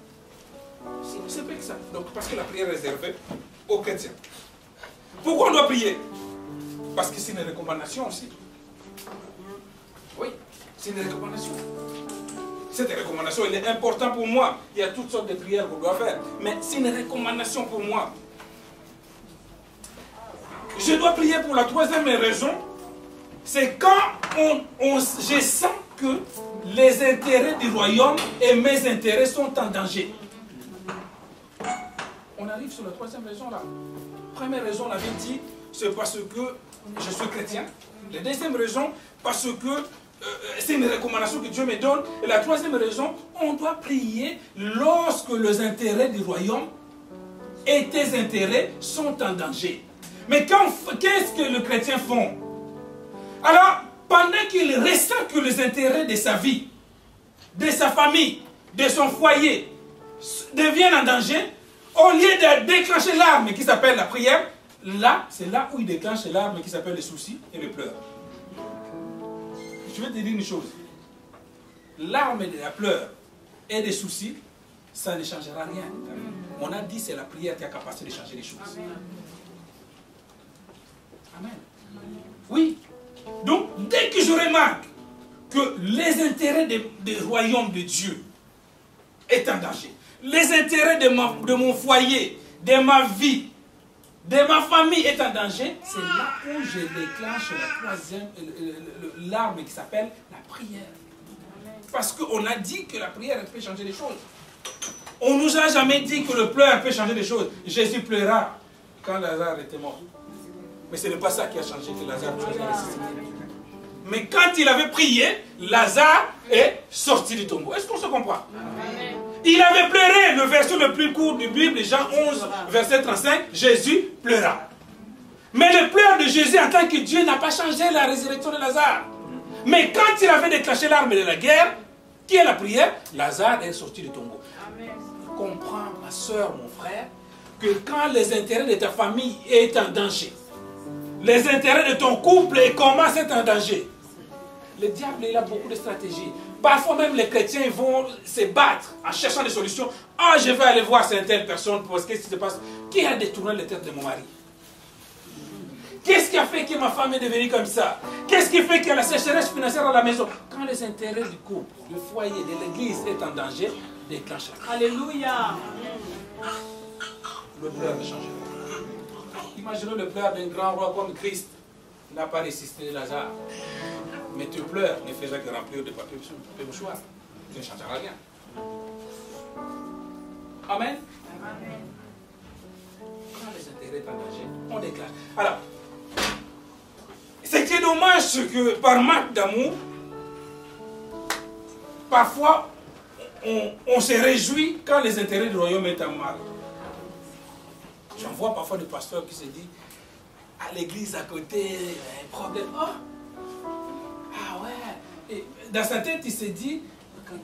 S2: c'est pas que ça. Donc parce que la prière est réservée aux chrétiens. Pourquoi on doit prier? Parce que c'est une recommandation aussi. Oui, c'est une recommandation. Cette recommandation, elle est importante pour moi. Il y a toutes sortes de prières qu'on doit faire. Mais c'est une recommandation pour moi. Je dois prier pour la troisième raison. C'est quand je sens que les intérêts du royaume et mes intérêts sont en danger. On arrive sur la troisième raison là. Première raison, on avait dit, c'est parce que je suis chrétien. La deuxième raison, parce que c'est une recommandation que Dieu me donne. Et la troisième raison, on doit prier lorsque les intérêts du royaume et tes intérêts sont en danger. Mais qu'est-ce que le chrétien fait? Alors, pendant qu'il ressent que les intérêts de sa vie, de sa famille, de son foyer deviennent en danger, au lieu de déclencher l'arme qui s'appelle la prière, là, c'est là où il déclenche l'arme qui s'appelle les soucis et les pleurs. Je vais te dire une chose. L'arme de la pleure et des soucis, ça ne changera rien. On a dit c'est la prière qui a capacité de changer les choses. Amen. Oui. Donc, dès que je remarque que les intérêts du royaume de Dieu est en danger, les intérêts de mon foyer, de ma vie, de ma famille est en danger, c'est là où je déclenche la troisième, l'arme qui s'appelle la prière. Parce qu'on a dit que la prière peut changer les choses. On ne nous a jamais dit que le pleur peut changer les choses. Jésus pleura quand Lazare était mort. Mais ce n'est pas ça qui a changé que Lazare soit ressuscité. Mais quand il avait prié, Lazare est sorti du tombeau. Est-ce qu'on se comprend? Amen. Il avait pleuré, le verset le plus court du Bible, Jean 11, verset 35, Jésus pleura. Mais le pleur de Jésus en tant que Dieu n'a pas changé la résurrection de Lazare. Mais quand il avait déclenché l'arme de la guerre, qui est la prière, Lazare est sorti du tombeau. Amen. Comprends, ma soeur, mon frère, que quand les intérêts de ta famille sont en danger, les intérêts de ton couple commencent à être en danger, le diable, il a beaucoup de stratégies. Parfois même les chrétiens vont se battre en cherchant des solutions. Ah, je vais aller voir cette telle personne parce que qu'est-ce qui se passe? Qui a détourné la tête de mon mari? Qu'est-ce qui a fait que ma femme est devenue comme ça? Qu'est-ce qui fait qu'il y a la sécheresse financière à la maison? Quand les intérêts du couple, du foyer, de l'église est en danger, déclenche. Alléluia. Le pleur ne change pas. Imaginez le pleur d'un grand roi comme Christ. Il n'a pas résisté Lazare. Mais tu pleures ne faisait que remplir de papier mouchoir. Tu ne changeras rien. Amen. Amen. Quand les intérêts sont en danger, on déclenche. Alors, ce qui est dommage, c'est que par manque d'amour, parfois, on se réjouit quand les intérêts du royaume sont en mal. J'en vois parfois des pasteurs qui se disent, à l'église à côté, il y a un problème. Oh! Ah ouais! Et dans sa tête, il s'est dit,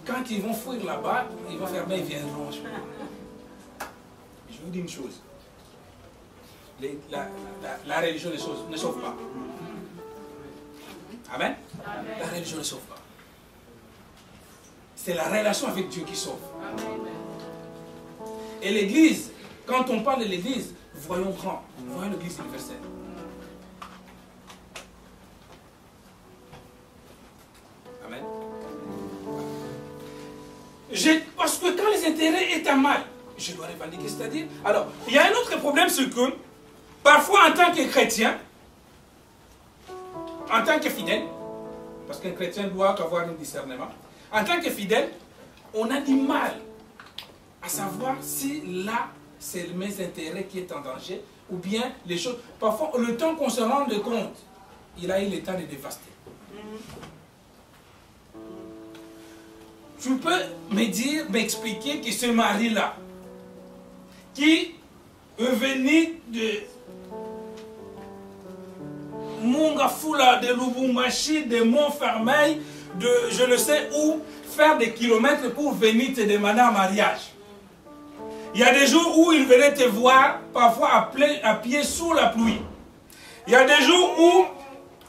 S2: quand ils vont fuir là-bas, ils vont fermer, ils viendront. Je vous dis une chose. La religion ne sauve pas. Amen? La religion ne sauve pas. C'est la relation avec Dieu qui sauve. Et l'église, quand on parle de l'église, voyons grand, voyons l'église universelle. Amen. Parce que quand les intérêts étaient mal, je dois revendiquer, c'est-à-dire... Alors, il y a un autre problème, c'est que, parfois, en tant que chrétien, en tant que fidèle, parce qu'un chrétien doit avoir un discernement, en tant que fidèle, on a du mal à savoir si là, c'est mes intérêts qui est en danger, ou bien les choses... Parfois, le temps qu'on se rende compte, il a eu le temps de dévaster. Tu peux m'expliquer que ce mari-là, qui est venu de Mungafula, de Lubumbashi, de Montfermeil, de je ne sais où, faire des kilomètres pour venir te demander un mariage. Il y a des jours où il venait te voir, parfois à pied sous la pluie. Il y a des jours où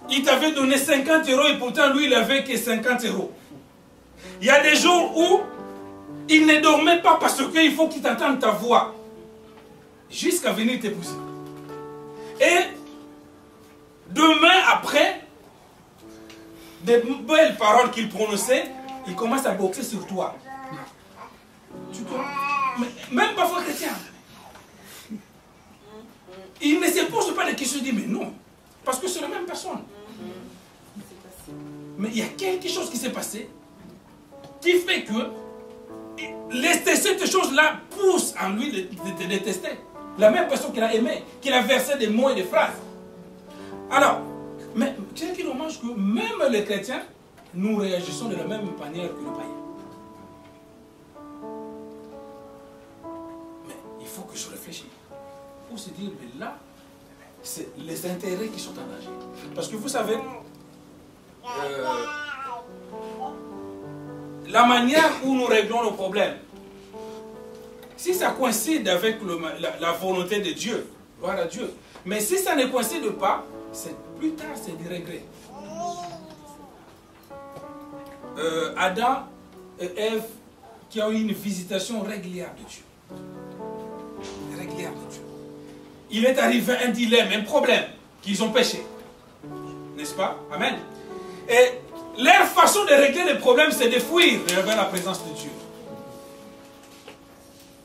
S2: il t'avait donné 50 € et pourtant lui il n'avait que 50 €. Il y a des jours où il ne dormait pas parce qu'il faut qu'il t'entende ta voix. Jusqu'à venir t'épouser. Et demain après, des belles paroles qu'il prononçait, il commence à boxer sur toi. Tu comprends? Même parfois chrétien. Il ne se pose pas de questions, il dit mais non. Parce que c'est la même personne. Mais il y a quelque chose qui s'est passé qui fait que cette chose-là pousse en lui de te détester. La même personne qu'il a aimé, qu'il a versé des mots et des phrases. Alors, mais quel qu'il dommage que même les chrétiens, nous réagissons de la même manière que le païen. Mais il faut que je réfléchisse. Il faut se dire, mais là, c'est les intérêts qui sont en danger. Parce que vous savez, la manière où nous réglons nos problèmes, si ça coïncide avec la volonté de Dieu, gloire à Dieu. Mais si ça ne coïncide pas, plus tard c'est du regret. Adam et Ève qui ont eu une visitation régulière de Dieu. Régulière de Dieu. Il est arrivé un dilemme, un problème, qu'ils ont péché. N'est-ce pas? Amen. Et leur façon de régler les problèmes, c'est de fuir vers la présence de Dieu.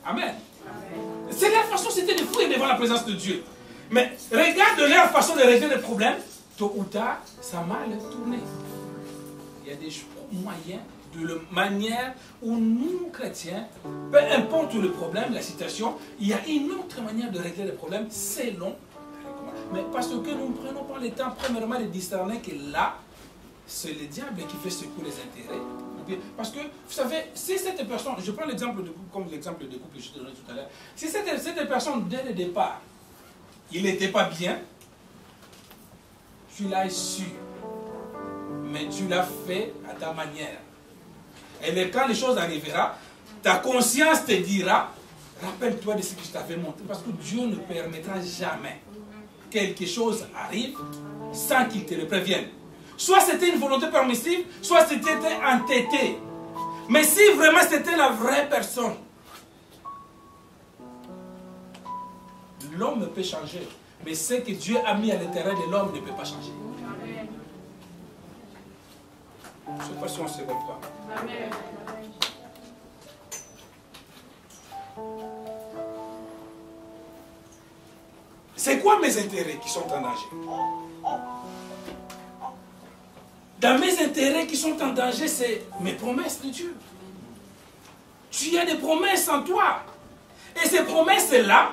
S2: Amen. C'est leur façon, c'était de fuir devant la présence de Dieu. Mais regarde leur façon de régler les problèmes, tôt ou tard, ça a mal tourné. Il y a des moyens, de la manière où nous, chrétiens, peu importe le problème, la situation, il y a une autre manière de régler les problèmes selon. Mais parce que nous ne prenons pas le temps, premièrement, de discerner que là, c'est le diable qui fait secouer les intérêts. Parce que, vous savez, si cette personne, je prends l'exemple comme l'exemple de couple que je te donnais tout à l'heure, si cette personne, dès le départ, il n'était pas bien, tu l'as su, mais tu l'as fait à ta manière. Et quand les choses arriveront, ta conscience te dira, rappelle-toi de ce que je t'avais montré, parce que Dieu ne permettra jamais que quelque chose arrive sans qu'il te le prévienne. Soit c'était une volonté permissive, soit c'était entêté. Mais si vraiment c'était la vraie personne, l'homme peut changer. Mais ce que Dieu a mis à l'intérieur de l'homme ne peut pas changer. Je ne sais pas si on se comprend. Amen. C'est quoi mes intérêts qui sont en danger? Dans mes intérêts qui sont en danger, c'est mes promesses de Dieu. Tu as des promesses en toi. Et ces promesses-là,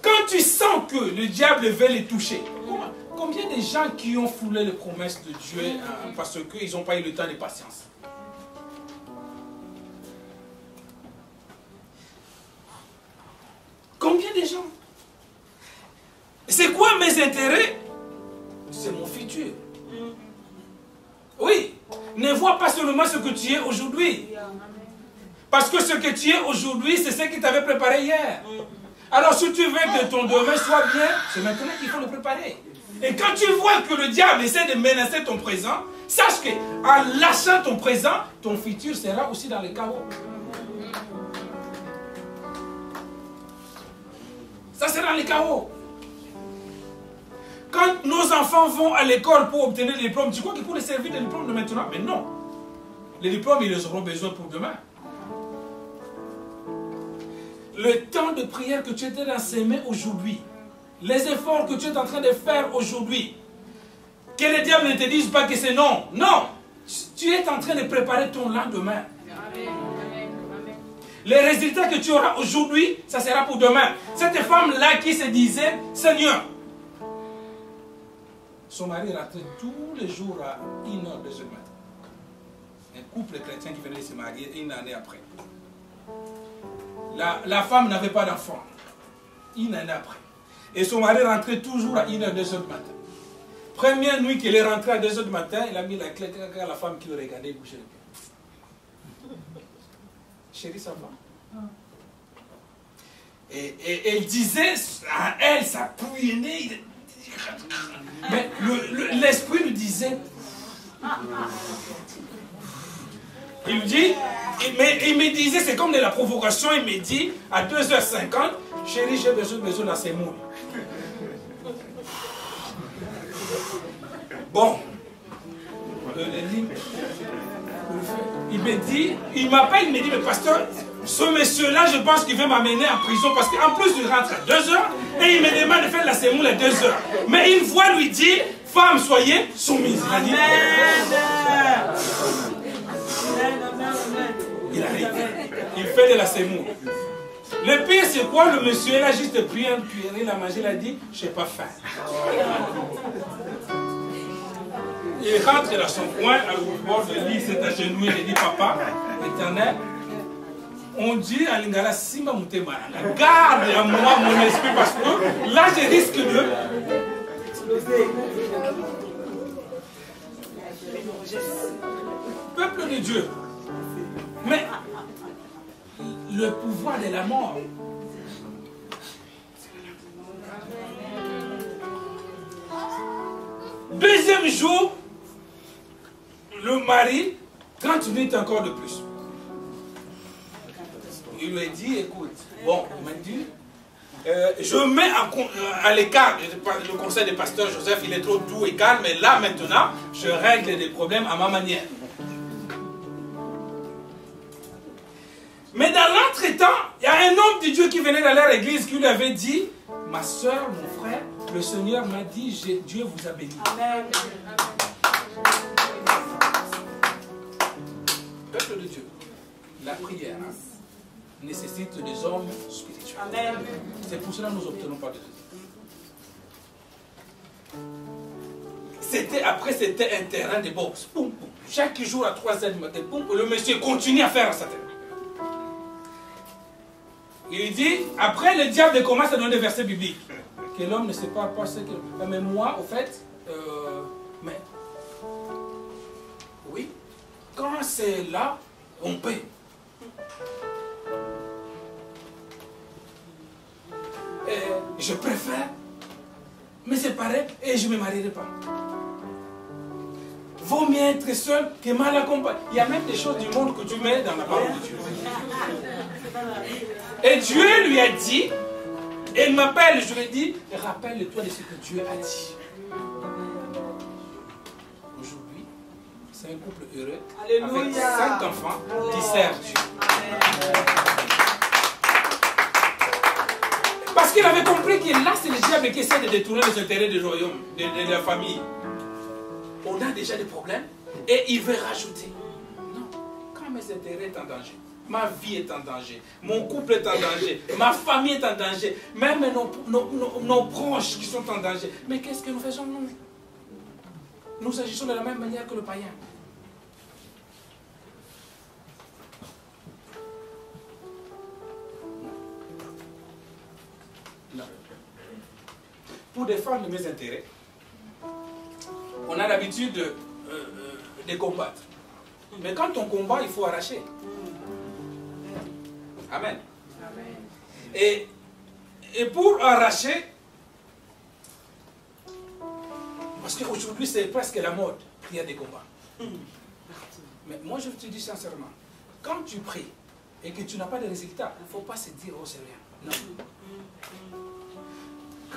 S2: quand tu sens que le diable veut les toucher, combien de gens qui ont foulé les promesses de Dieu parce qu'ils n'ont pas eu le temps de patience? Combien de gens? C'est quoi mes intérêts? C'est mon futur. Oui, ne vois pas seulement ce que tu es aujourd'hui. Parce que ce que tu es aujourd'hui, c'est ce qui t'avait préparé hier. Alors si tu veux que ton demain soit bien, c'est maintenant qu'il faut le préparer. Et quand tu vois que le diable essaie de menacer ton présent, sache qu'en lâchant ton présent, ton futur sera aussi dans le chaos. Ça sera dans le chaos. Quand nos enfants vont à l'école pour obtenir des diplômes, tu crois qu'ils pourraient servir de diplômes de maintenant? Mais non. Les diplômes, ils les auront besoin pour demain. le temps de prière que tu es en train d'essaimer aujourd'hui, les efforts que tu es en train de faire aujourd'hui, que le diable ne te dise pas que c'est non. Non, tu es en train de préparer ton lendemain. Les résultats que tu auras aujourd'hui, ça sera pour demain. Cette femme-là qui se disait, Seigneur, son mari rentrait tous les jours à 1h, 2h du matin. Un couple chrétien qui venait de se marier une année après. La femme n'avait pas d'enfant. Une année après. Et son mari rentrait toujours à 1h, 2h du matin. Première nuit qu'il est rentré à 2h du matin, il a mis la clé à la femme qui le regardait bouger le pied. Chérie, ça va? Et elle disait à elle, ça pouillonnait. Mais l'esprit lui disait. Il me disait, c'est comme de la provocation, il me dit, à 2h50, chérie, j'ai besoin de ces mots. Bon. Il me dit, il m'appelle, il me dit, mais pasteur, ce monsieur-là, je pense qu'il veut m'amener en prison parce qu'en plus, il rentre à 2h et il me demande de faire la sémoule à 2h. Mais une voix lui dit, femme, soyez soumise. Il a dit, il arrive, il fait de la sémoule. Le pire, c'est quoi? Le monsieur, il a juste pris un cuillère, il a mangé, il a dit, je n'ai pas faim. Il rentre dans son coin, au bord de lit, s'est agenouillé, il dit, papa, éternel, on dit à Lingala, Simba Moutemaranga, garde à moi mon esprit parce que là, je risque de exploser. Peuple de Dieu, mais le pouvoir de la mort, deuxième jour, le mari, 30 minutes encore de plus. Il lui a dit, écoute, bon, il m'a dit, je mets à l'écart le conseil du pasteur Joseph, il est trop doux et calme, mais là maintenant, je règle des problèmes à ma manière. Mais dans l'entretemps, il y a un homme de Dieu qui venait dans leur église qui lui avait dit, ma soeur, mon frère, le Seigneur m'a dit, Dieu vous a béni. Amen. Peuple de Dieu, la prière nécessite des hommes spirituels. Amen. C'est pour cela que nous n'obtenons pas de résultats. Après, c'était un terrain de boxe. Poum, poum. Chaque jour à 3h du matin, poum, le monsieur continue à faire sa tête. Il dit, après le diable commence à donner des versets bibliques. Que l'homme ne sait pas ce que... Mais moi, au fait, mais... Oui, quand c'est là, on paie. Je préfère me séparer et je ne me marierai pas. Vaut mieux être seul que mal accompagné. Il y a même des choses du monde que tu mets dans la parole de Dieu. Et Dieu lui a dit, il m'appelle, je lui ai dit, rappelle-toi de ce que Dieu a dit. Aujourd'hui, c'est un couple heureux. Alléluia. Avec 5 enfants qui servent Dieu. Parce qu'il avait compris que là, c'est le diable qui essaie de détourner les intérêts du royaume, de la famille. On a déjà des problèmes et il veut rajouter. Non, quand mes intérêts sont en danger, ma vie est en danger, mon couple est en danger, ma famille est en danger, même nos proches qui sont en danger. Mais qu'est-ce que nous faisons nous? Nous agissons de la même manière que le païen. Non. Pour défendre mes intérêts, on a l'habitude de combattre. Mais quand on combat, il faut arracher. Amen. Et pour arracher, parce qu'aujourd'hui c'est presque la mode, il y a des combats. Mais moi je te dis sincèrement, quand tu pries et que tu n'as pas de résultat, il ne faut pas se dire oh c'est rien. Non.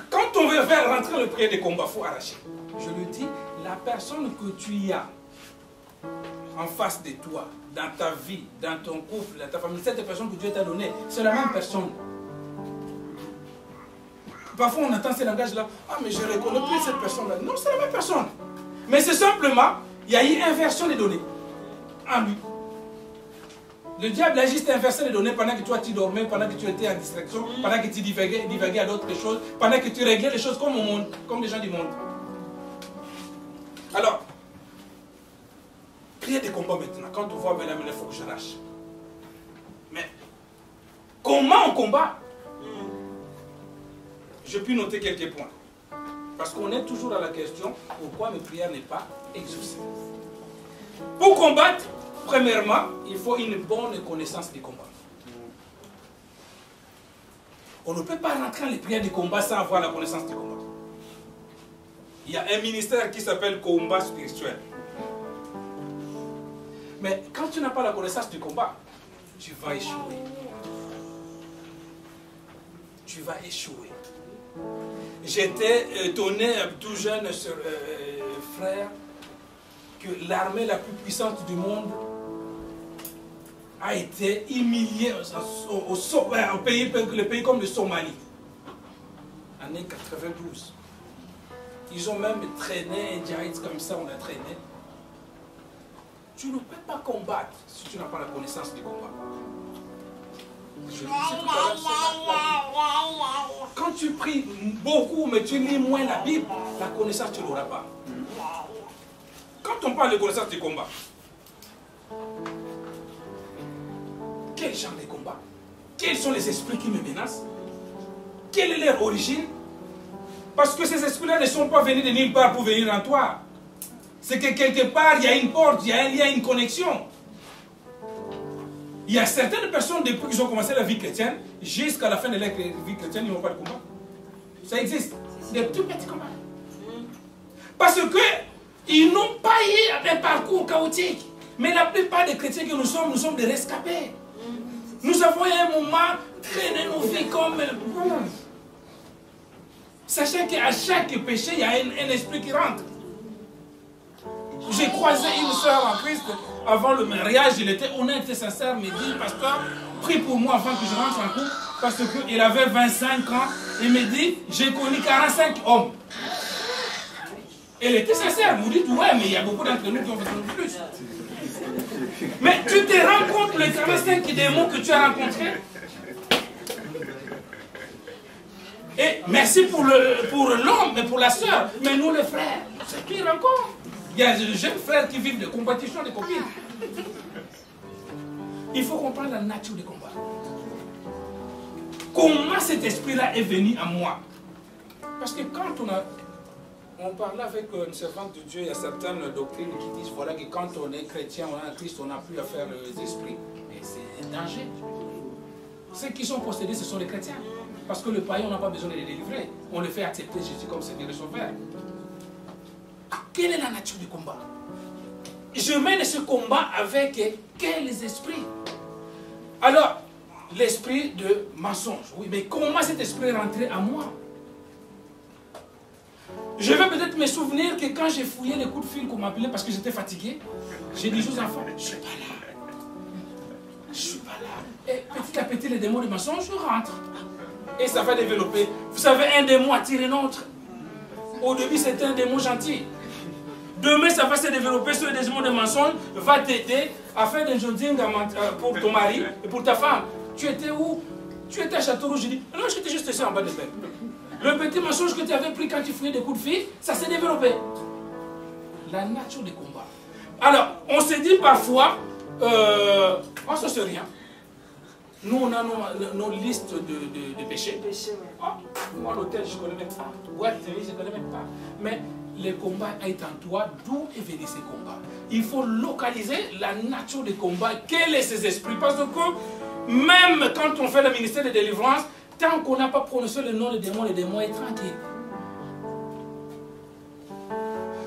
S2: Quand on veut faire rentrer le prière des combats, il faut arracher. Je le dis, la personne que tu as en face de toi, dans ta vie, dans ton couple, dans ta famille, cette personne que Dieu t'a donnée, c'est la même personne. parfois on entend ces langages-là. Ah, mais je ne reconnais plus cette personne-là. Non, c'est la même personne. Mais c'est simplement, il y a eu inversion des données en lui. Le diable a juste inversé les données pendant que toi tu dormais, pendant que tu étais en distraction, pendant que tu divaguais à d'autres choses, pendant que tu réglais les choses comme au monde, comme les gens du monde. Alors, prière de combat maintenant. Quand on voit Bella, il faut que je lâche. Mais, comment on combat? Je puis noter quelques points. Parce qu'on est toujours à la question, pourquoi mes prières n'est pas exaucée? Pour combattre, premièrement, il faut une bonne connaissance du combat. On ne peut pas rentrer dans les prières du combat sans avoir la connaissance du combat. Il y a un ministère qui s'appelle combat spirituel. Mais quand tu n'as pas la connaissance du combat, tu vas échouer. Tu vas échouer. J'étais étonné, tout jeune frère, que l'armée la plus puissante du monde a été humiliée au pays comme le Somalie. Année 92. Ils ont même traîné un djihadiste comme ça, on a traîné. Tu ne peux pas combattre si tu n'as pas la connaissance du combat. Je le disais tout à l'heure, quand tu pries beaucoup, mais tu lis moins la Bible, la connaissance, tu ne l'auras pas. Quand on parle de connaissance du combat, quel genre de combat? Quels sont les esprits qui me menacent? Quelle est leur origine? Parce que ces esprits-là ne sont pas venus de nulle part pour venir en toi. C'est que quelque part, il y a une porte, il y a un lien, une connexion. Il y a certaines personnes, depuis qu'ils ont commencé la vie chrétienne, jusqu'à la fin de leur vie chrétienne, ils n'ont pas de combat. Ça existe. Des tout petits combats. Parce qu'ils n'ont pas eu un parcours chaotique. Mais la plupart des chrétiens que nous sommes des rescapés. Nous avons eu un moment traîné nos vies comme... Sachant qu'à chaque péché, il y a un esprit qui rentre. J'ai croisé une soeur en Christ avant le mariage, il était honnête et sincère, me dit, pasteur, prie pour moi avant que je rentre en couple, parce qu'il avait 25 ans, il me dit, j'ai connu 45 hommes. Elle était sincère, vous dites, ouais, mais il y a beaucoup d'entre nous qui ont fait plus. Mais tu te rends compte les 45 démons que tu as rencontrés? Et merci pour l'homme, mais pour la soeur, mais nous les frères, c'est pire encore. Il y a des jeunes frères qui vivent de compétition, des copines. Il faut comprendre la nature du combat. Comment cet esprit-là est venu à moi? Parce que quand on parlait avec une servante de Dieu, il y a certaines doctrines qui disent voilà, que quand on est chrétien, on a un Christ, on n'a plus à faire les esprits. Et c'est un danger. Ceux qui sont possédés, ce sont les chrétiens. Parce que le païen, on n'a pas besoin de les délivrer. On le fait accepter Jésus comme Seigneur et Sauveur. Quelle est la nature du combat? Je mène ce combat avec quels esprits? Alors, l'esprit de mensonge. Oui, mais comment cet esprit est rentré à moi? Je vais peut-être me souvenir que quand j'ai fouillé les coups de fil qu'on m'appelait parce que j'étais fatigué, j'ai dit aux enfants, je ne suis pas là. Je ne suis pas là. Et petit à petit, les démons de mensonge rentrent. Et ça va développer. Vous savez, un démon attire un autre. Au début, c'était un démon gentil. Demain, ça va se développer, ce démon de mensonge va t'aider à faire des joding pour ton mari et pour ta femme. Tu étais où? Tu étais à Châteauroux. Je dis, non, j'étais juste ici en bas de paix. Le petit mensonge que tu avais pris quand tu fouillais des coups de fil, ça s'est développé. La nature des combats. Alors, on se dit parfois, oh, ça c'est rien. Nous, on a nos listes de péchés. Oh, moi, l'hôtel, je ne connais même pas. Boîte de nuit, je ne connais même pas. Mais les combats est en toi. D'où est venu ces combats? Il faut localiser la nature des combats. Quels sont ces esprits? Parce que même quand on fait le ministère de délivrance, tant qu'on n'a pas prononcé le nom des démons, les démons est tranquille.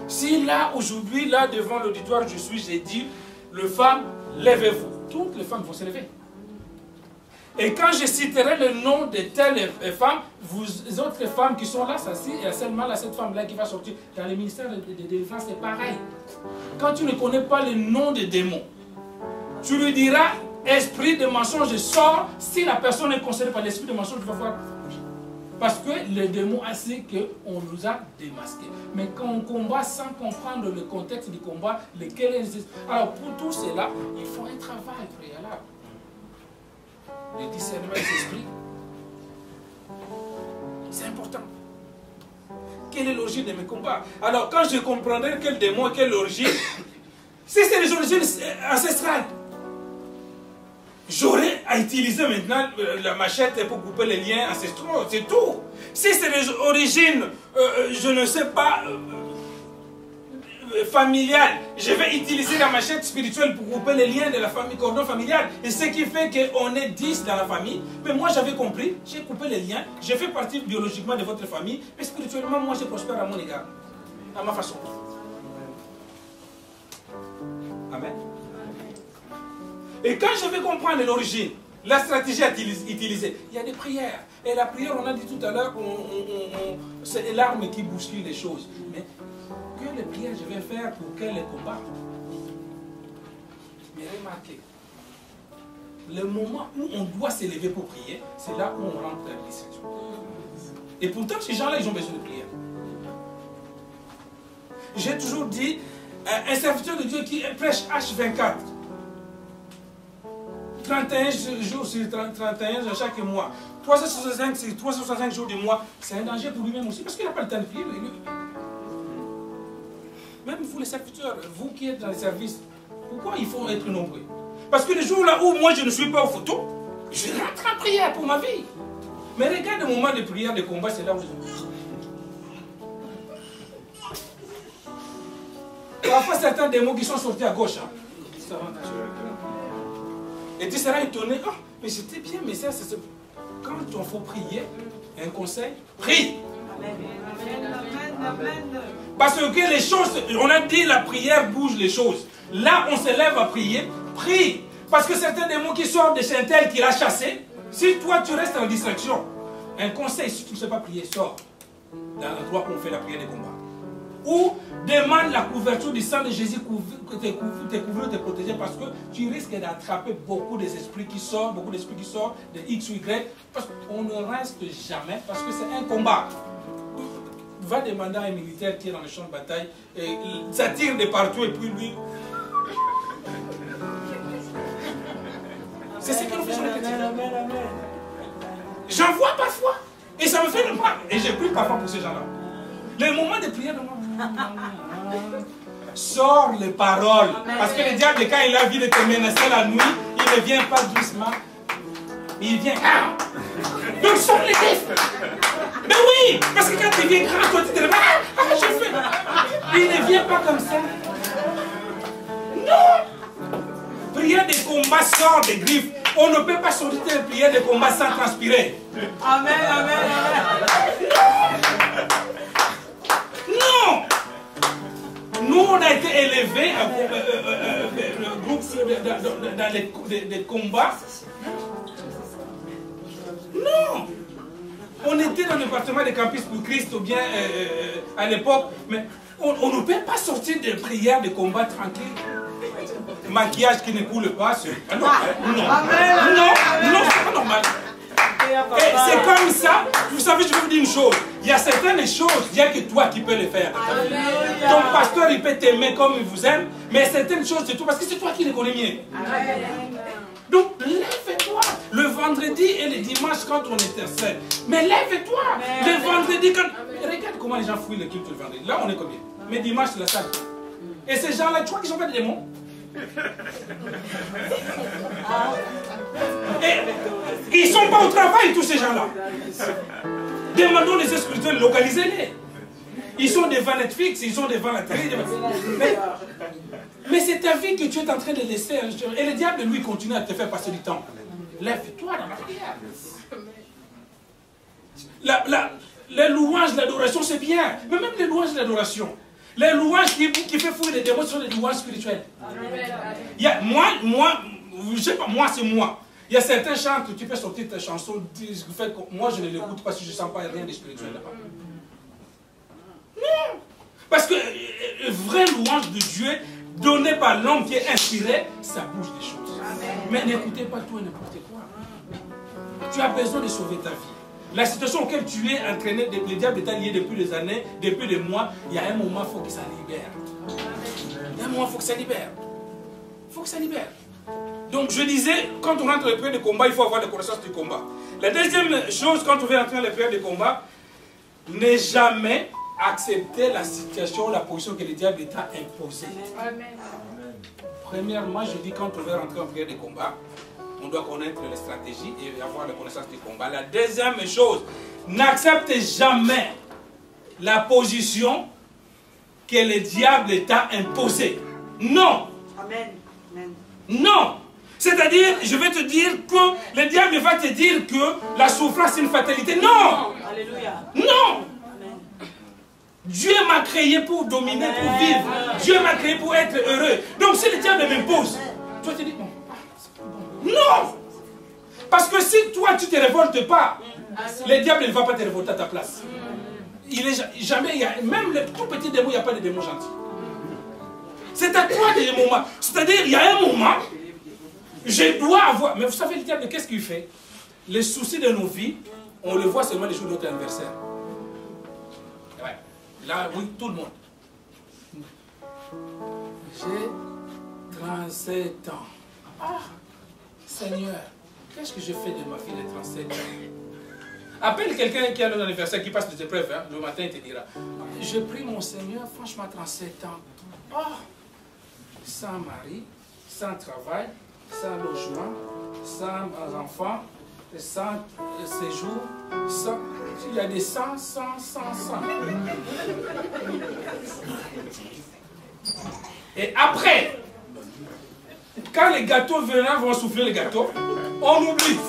S2: Si là, aujourd'hui, là, devant l'auditoire, j'ai dit, les femmes, levez-vous. Toutes les femmes vont se lever. Et quand je citerai le nom de telle femme, vous autres femmes qui sont là, il y a seulement là, cette femme-là qui va sortir. Dans le ministère de délivrance, c'est pareil. Quand tu ne connais pas le nom des démons, tu lui diras, esprit de mensonge sort. Si la personne est concernée par l'esprit de mensonge, tu vas voir. Parce que le démon a su qu'on nous a démasqués. Mais quand on combat sans comprendre le contexte du combat, lequel est... Alors pour tout cela, il faut un travail préalable. Le discernement des esprits. C'est important. Quelle est l'origine de mes combats? Alors quand je comprendrai quel démon, quelle origine, si c'est les origines ancestrales, j'aurai à utiliser maintenant la machette pour couper les liens ancestraux, c'est tout. Si c'est les origines, je ne sais pas, familiales, je vais utiliser la machette spirituelle pour couper les liens de la famille, cordon familial. Et ce qui fait qu'on est 10 dans la famille. Mais moi j'avais compris, j'ai coupé les liens, j'ai fait partie biologiquement de votre famille, mais spirituellement moi je prospère à mon égard, à ma façon. Amen. Et quand je vais comprendre l'origine, la stratégie à utiliser, il y a des prières. Et la prière, on a dit tout à l'heure, c'est l'arme qui bouscule les choses. Mais quelles prières je vais faire pour quel combat? Mais remarquez, le moment où on doit s'élever pour prier, c'est là où on rentre dans la distraction. Et pourtant, ces gens-là, ils ont besoin de prière. J'ai toujours dit, un serviteur de Dieu qui prêche H24, 31 jours sur 31 chaque mois, 365 jours du mois, c'est un danger pour lui-même aussi, parce qu'il n'a pas le temps de prier. Même vous les serviteurs, vous qui êtes dans le service, pourquoi il faut être nombreux? Parce que le jour là où moi je ne suis pas aux photos, je rentre en prière pour ma vie. Mais regarde le moment de prière, de combat, c'est là où je... Parfois certains démons qui sont sortis à gauche. Hein. Et tu seras étonné, oh, mais c'était bien, mais ça, c'est... Quand il faut prier, un conseil, prie. Parce que les choses, on a dit la prière bouge les choses. Là, on se lève à prier, prie. Parce que certains démons qui sortent de chez un tel qui l'a chassé, si toi tu restes en distraction, un conseil, si tu ne sais pas prier, sors dans l'endroit où on fait la prière des combats. Ou demande la couverture du sang de Jésus pour te couvrir, te protéger, parce que tu risques d'attraper beaucoup des esprits qui sortent, de X ou Y, parce qu'on ne reste jamais, parce que c'est un combat. Va demander à un militaire qui est dans le champ de bataille, et ça tire de partout et puis lui... C'est ce que nous faisons les chrétiens. J'en vois parfois, et ça me fait le mal, et j'ai pris parfois pour ces gens-là. Le moment de prière de moi. Sors les paroles. Parce que le diable, quand il a envie de te menacer la nuit, il ne vient pas doucement. Il vient. Donc sors les textes. Mais oui, parce que quand il vient grand, toi tu te réveilles. Je fais. Il ne vient pas comme ça. Non. Prière de combat sort des griffes. On ne peut pas sortir de prière de combat sans transpirer.
S3: Amen, amen, amen.
S2: Non. Nous, on a été élevés dans les combats. Non. On était dans le département de campus pour Christ ou bien à l'époque, mais on ne peut pas sortir de prières de combat tranquille. Maquillage qui ne coule pas. Non, non, non, c'est pas normal. Et c'est comme ça, vous savez, je vais vous dire une chose. Il y a certaines choses, il n'y a que toi qui peux les faire. Ton pasteur, il peut t'aimer comme il vous aime, mais certaines choses, c'est toi, parce que c'est toi qui les connais mieux. Donc, lève-toi. Le vendredi et le dimanche, quand on intercède. Mais lève-toi. Le vendredi, quand... Regarde comment les gens fouillent le culte le vendredi. Là, on est combien? Mais dimanche, c'est la salle. Et ces gens-là, tu crois qu'ils sont pas des démons? Et ils ne sont pas au travail, tous ces gens-là. Demandons les spirituels, localisez-les. Ils sont devant Netflix, ils sont devant la télé. Mais c'est ta vie que tu es en train de laisser. Et le diable, lui, continue à te faire passer du temps. Lève-toi dans la prière. Les louanges, l'adoration, c'est bien. Mais même les louanges, l'adoration. Les louanges qui fait fouiller les démons sont des louanges spirituelles. Moi, je sais pas, moi c'est moi. Il y a certains chants que tu peux sortir tes chansons, moi je ne l'écoute pas si je ne sens pas rien de spirituel là-bas. Non. Parce que vraie louange de Dieu, donnée par l'homme qui est inspiré, ça bouge des choses. Mais n'écoutez pas tout et n'importe quoi. Tu as besoin de sauver ta vie. La situation auquel tu es entraîné, le diable est lié depuis des années, depuis des mois, il y a un moment, il faut que ça libère. Il y a un moment, il faut que ça libère. Il faut que ça libère. Donc je disais, quand on rentre dans les périodes de combat, il faut avoir la connaissance du combat. La deuxième chose, quand on veut entrer dans les périodes de combat, ne jamais accepter la situation, la position que le diable t'a imposée. Amen. Premièrement, je dis, quand on veut rentrer en période de combat, on doit connaître les stratégies et avoir la connaissance du combat. La deuxième chose, n'accepte jamais la position que le diable t'a imposée. Non.
S3: Amen. Amen.
S2: Non. C'est-à-dire, je vais te dire que le diable va te dire que la souffrance est une fatalité. Non.
S3: Alléluia.
S2: Non. Dieu m'a créé pour dominer, pour vivre. Dieu m'a créé pour être heureux. Donc si le diable m'impose, toi tu dis, bon, non. Parce que si toi tu ne te révoltes pas, le diable ne va pas te révolter à ta place. Il est jamais, même les tout petits démons, il n'y a pas de démons gentils. C'est à toi des moments. C'est-à-dire, il y a un moment, je dois avoir. Mais vous savez, le diable, qu'est-ce qu'il fait? Les soucis de nos vies, on le voit seulement les jours de notre anniversaire. Ouais. Là, oui, tout le monde. J'ai 37 ans. Ah, Seigneur, qu'est-ce que je fais de ma vie de 37 ans? Appelle quelqu'un qui a un anniversaire, qui passe des épreuves, hein, le matin, il te dira, je prie mon Seigneur, franchement, 37 ans. Oh, sans mari, sans travail, sans logement, sans enfants, sans séjour, sans... Il y a des 100. Et après, quand les gâteaux vont souffler les gâteaux, on oublie.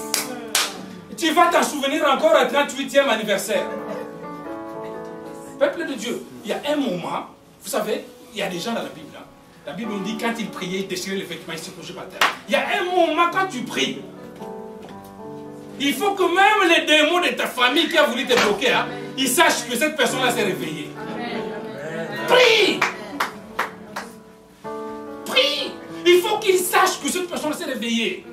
S2: Tu vas t'en souvenir encore à 38e anniversaire. Peuple de Dieu, il y a un moment, vous savez, il y a des gens dans la Bible. Hein. La Bible nous dit quand ils priaient, ils déchiraient les vêtements, ils se couchaient par terre. Il y a un moment quand tu pries. Il faut que même les démons de ta famille qui a voulu te bloquer, hein, ils sachent que cette personne-là s'est réveillée. Prie! Prie! Il faut qu'ils sachent que cette personne s'est réveillée.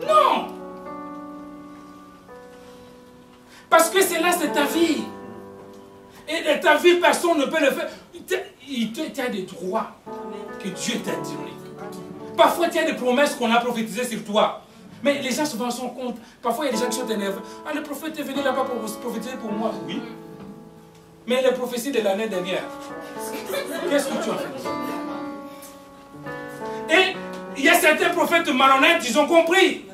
S2: Non! Parce que c'est là, c'est ta vie. Et de ta vie, personne ne peut le faire. Tu as des droits que Dieu t'a donné. Parfois, tu as des promesses qu'on a prophétisées sur toi. Mais les gens souvent s'en compte. Parfois, il y a des gens qui sont énervés. Ah, le prophète est venu là-bas pour prophétiser pour moi. Oui. Mais les prophéties de l'année dernière, qu'est-ce que tu as fait? Et il y a certains prophètes malhonnêtes, ils ont compris.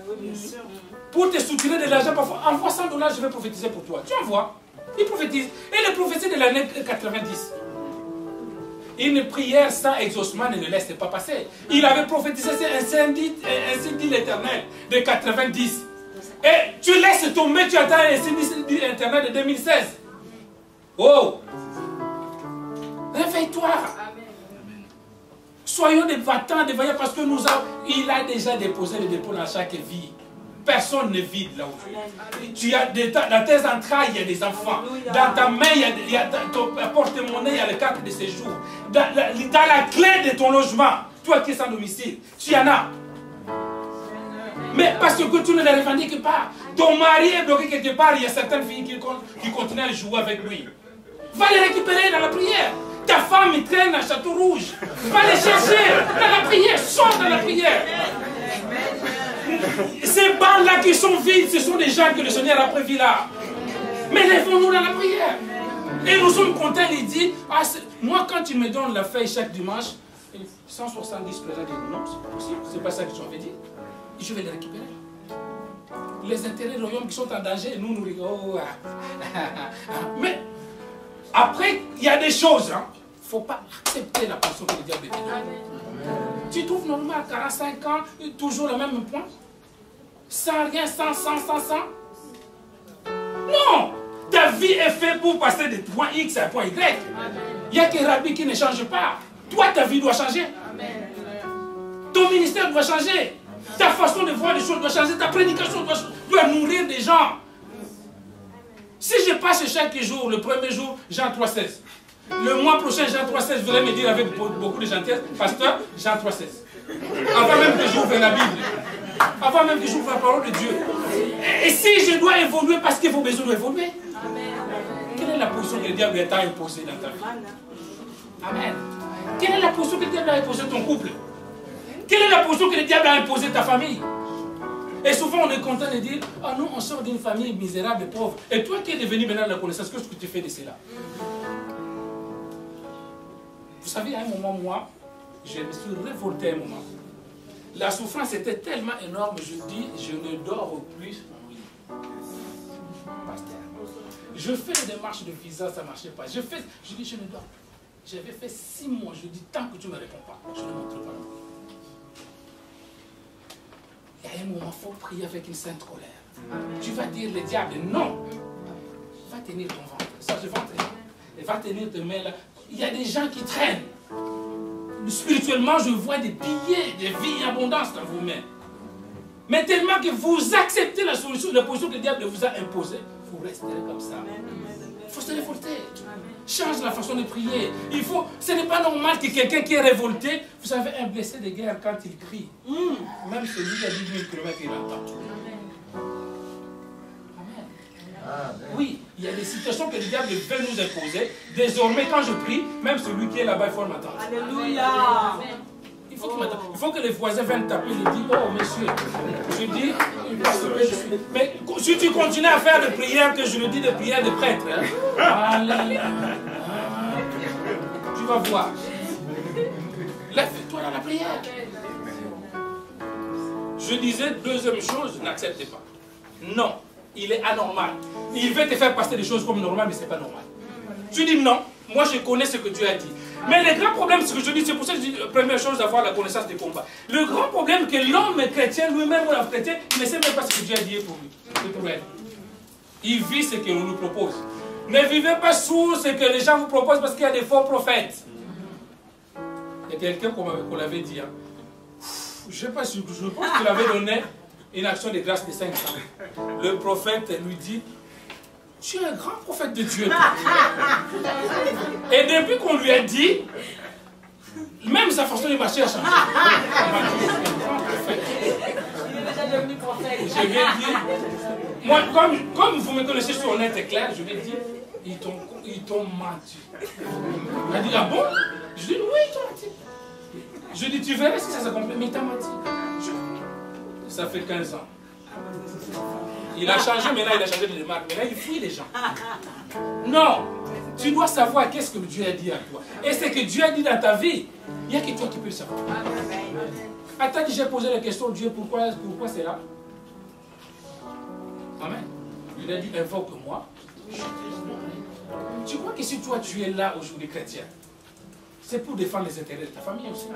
S2: Pour te soutirer de l'argent, parfois, envoie $100, je vais prophétiser pour toi. Tu envoies. Ils prophétisent. Et les prophéties de l'année 90. Une prière sans exaucement ne le laisse pas passer. Il avait prophétisé, ainsi dit l'Éternel, de 90. Et tu laisses tomber, tu attends ainsi dit l'Éternel de 2016. Oh! Réveille-toi. Soyons des battants, des vaillants, parce que il a déjà déposé le dépôt dans chaque vie. Personne ne vide là où tu as dans tes entrailles, il y a des enfants. Dans ta main, il y a ton porte-monnaie, il y a le carte de séjour. Dans la clé de ton logement, toi qui es sans domicile, tu en as. Mais parce que tu ne les revendiques pas. Ton mari est bloqué quelque part, il y a certaines filles qui continuent à jouer avec lui. Va les récupérer dans la prière. Ta femme il traîne à Château Rouge. Va les chercher dans la prière, sors dans la prière. Ces bancs-là qui sont vides, ce sont des gens que le Seigneur a prévus là. Mais lèvons-nous dans la prière. Et nous sommes contents, il dit, ah, moi quand tu me donnes la feuille chaque dimanche, 170 présents, non, c'est pas possible, c'est pas ça que tu avais dit. Je vais les récupérer. Les intérêts du royaume qui sont en danger, nous rigolons. Mais après, il y a des choses, il ne faut pas accepter la passion que le diable te donne. Tu trouves normal, 45 ans, toujours le même point? Sans rien, sans. Non! Ta vie est faite pour passer de point X à point Y. Il n'y a que Rabbi qui ne change pas. Toi, ta vie doit changer. Ton ministère doit changer. Ta façon de voir les choses doit changer. Ta prédication doit nourrir des gens. Si je passe chaque jour, le premier jour, Jean 3,16. Le mois prochain, Jean 3,16, vous allez me dire avec beaucoup de gentillesse, pasteur, Jean 3,16. Avant même que j'ouvre la Bible. Avant même que j'ouvre la parole de Dieu. Et si je dois évoluer parce qu'il faut besoin d'évoluer, quelle est la position que le diable t'a imposée dans ta vie? Amen. Quelle est la position que le diable a imposée ton couple? Quelle est la position que le diable a imposée ta famille? Et souvent on est content de dire, oh nous on sort d'une famille misérable et pauvre. Et toi qui es devenu maintenant la connaissance, qu'est-ce que tu fais de cela? Vous savez, à un moment, moi, je me suis révolté à un moment. La souffrance était tellement énorme, je dis, je ne dors plus mon lit. Pasteur. Je fais les démarches de visa, ça ne marchait pas. Je dis, je ne dors plus. J'avais fait 6 mois, je dis, tant que tu ne me réponds pas, je ne montre pas. Et à un moment, il faut prier avec une sainte colère. Tu vas dire, le diable, non. Va tenir ton ventre. Ça, je ventre. Et va tenir tes mains là. Il y a des gens qui traînent. Spirituellement, je vois des billets, des vies en abondance dans vos mains. Mais tellement que vous acceptez la solution, la position que le diable vous a imposée, vous resterez comme ça. Il faut se révolter. Change la façon de prier. Ce n'est pas normal que quelqu'un qui est révolté, vous savez, un blessé de guerre, quand il crie, même celui qui a 10 000 km, il entend. Oui, il y a des situations que le diable veut nous imposer. Désormais, quand je prie, même celui qui est là-bas, il faut m'attendre.
S3: Alléluia.
S2: Il faut que les voisins viennent taper et disent, oh monsieur, je dis, mais si tu continues à faire des prières que je le dis, des prières de prêtre, hein, tu vas voir. Lève-toi dans la prière. Je disais, deuxième chose, n'acceptez pas. Non. Il est anormal. Il veut te faire passer des choses comme normales, mais ce n'est pas normal. Tu dis non, moi je connais ce que tu as dit. Mais le grand problème, c'est que je dis, c'est pour ça que je dis, première chose, d'avoir la connaissance des combats. Le grand problème, c'est que l'homme chrétien, lui-même, ou la chrétien, il ne sait même pas ce que Dieu a dit pour lui. C'est pour elle. Il vit ce que l'on nous propose. Ne vivez pas sous ce que les gens vous proposent parce qu'il y a des faux prophètes. Il y a quelqu'un qu'on l'avait dit. Hein. Je ne sais pas si je pense qu'il avait donné une action de grâce de 500. Le prophète lui dit, tu es un grand prophète de Dieu. Et depuis qu'on lui a dit, même sa façon de marcher a changé.
S3: Il est déjà devenu prophète.
S2: Je vais dire, moi, comme vous me connaissez, je suis honnête et clair, je vais dire, ils t'ont menti. Il a dit, ah bon? Je dis, oui, ils t'ont menti. Je dis, tu verras si ça s'accomplit, mais il t'a menti. Ça fait 15 ans. Il a changé, maintenant il a changé de démarche. Maintenant il fuit les gens. Non, tu dois savoir qu'est-ce que Dieu a dit à toi. Et ce que Dieu a dit dans ta vie, il n'y a que toi qui peux le savoir. Attends que j'ai posé la question, Dieu, pourquoi c'est là? Amen. Il a dit, invoque-moi. Tu crois que si toi tu es là aujourd'hui chrétien, c'est pour défendre les intérêts de ta famille aussi.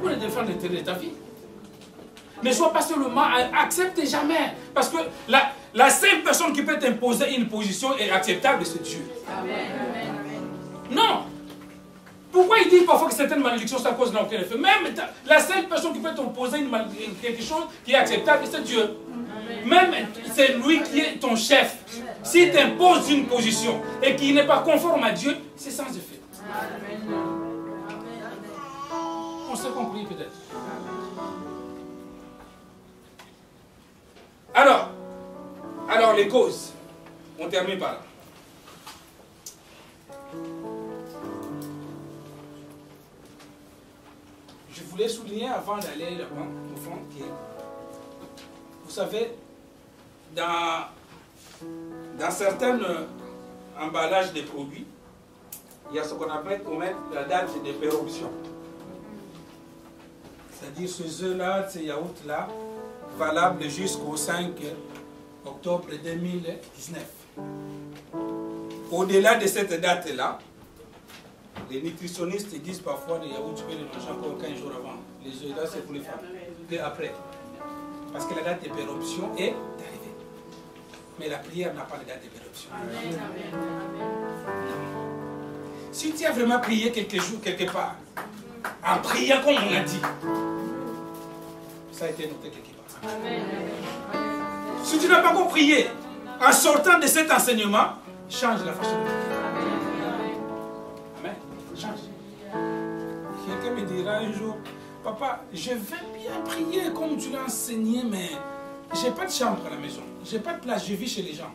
S2: Pour défendre les intérêts de ta vie. Ne sois pas seulement, accepte jamais. Parce que la seule personne qui peut t'imposer une position est acceptable, c'est Dieu. Non. Pourquoi il dit parfois que certaines malédictions ça cause n'a aucun effet? Même la seule personne qui peut t'imposer quelque chose qui est acceptable, c'est Dieu. Même c'est lui qui est ton chef. S'il t'impose une position et qui n'est pas conforme à Dieu, c'est sans effet. On s'est compris peut-être. Alors les causes, on termine par là. Je voulais souligner avant d'aller là-bas, au fond, que vous savez, dans certains emballages de produits, il y a ce qu'on appelle la date de péremption. C'est-à-dire ces œufs-là, ces yaourts-là, valables jusqu'au 5 octobre 2019. Au-delà de cette date-là, les nutritionnistes disent parfois les yaourts, tu peux les manger encore 15 jours avant. Les œufs là, c'est pour les femmes. Et après. Parce que la date de péremption est arrivée. Mais la prière n'a pas de date de péremption. Si tu as vraiment prié quelques jours, quelque part, en priant comme on a dit, ça a été noté quelque part. Si tu n'as pas encore prié, en sortant de cet enseignement, change la façon de prier. Amen. Change. Quelqu'un me dira un jour, papa, je vais bien prier comme tu l'as enseigné, mais j'ai pas de chambre à la maison. J'ai pas de place, je vis chez les gens.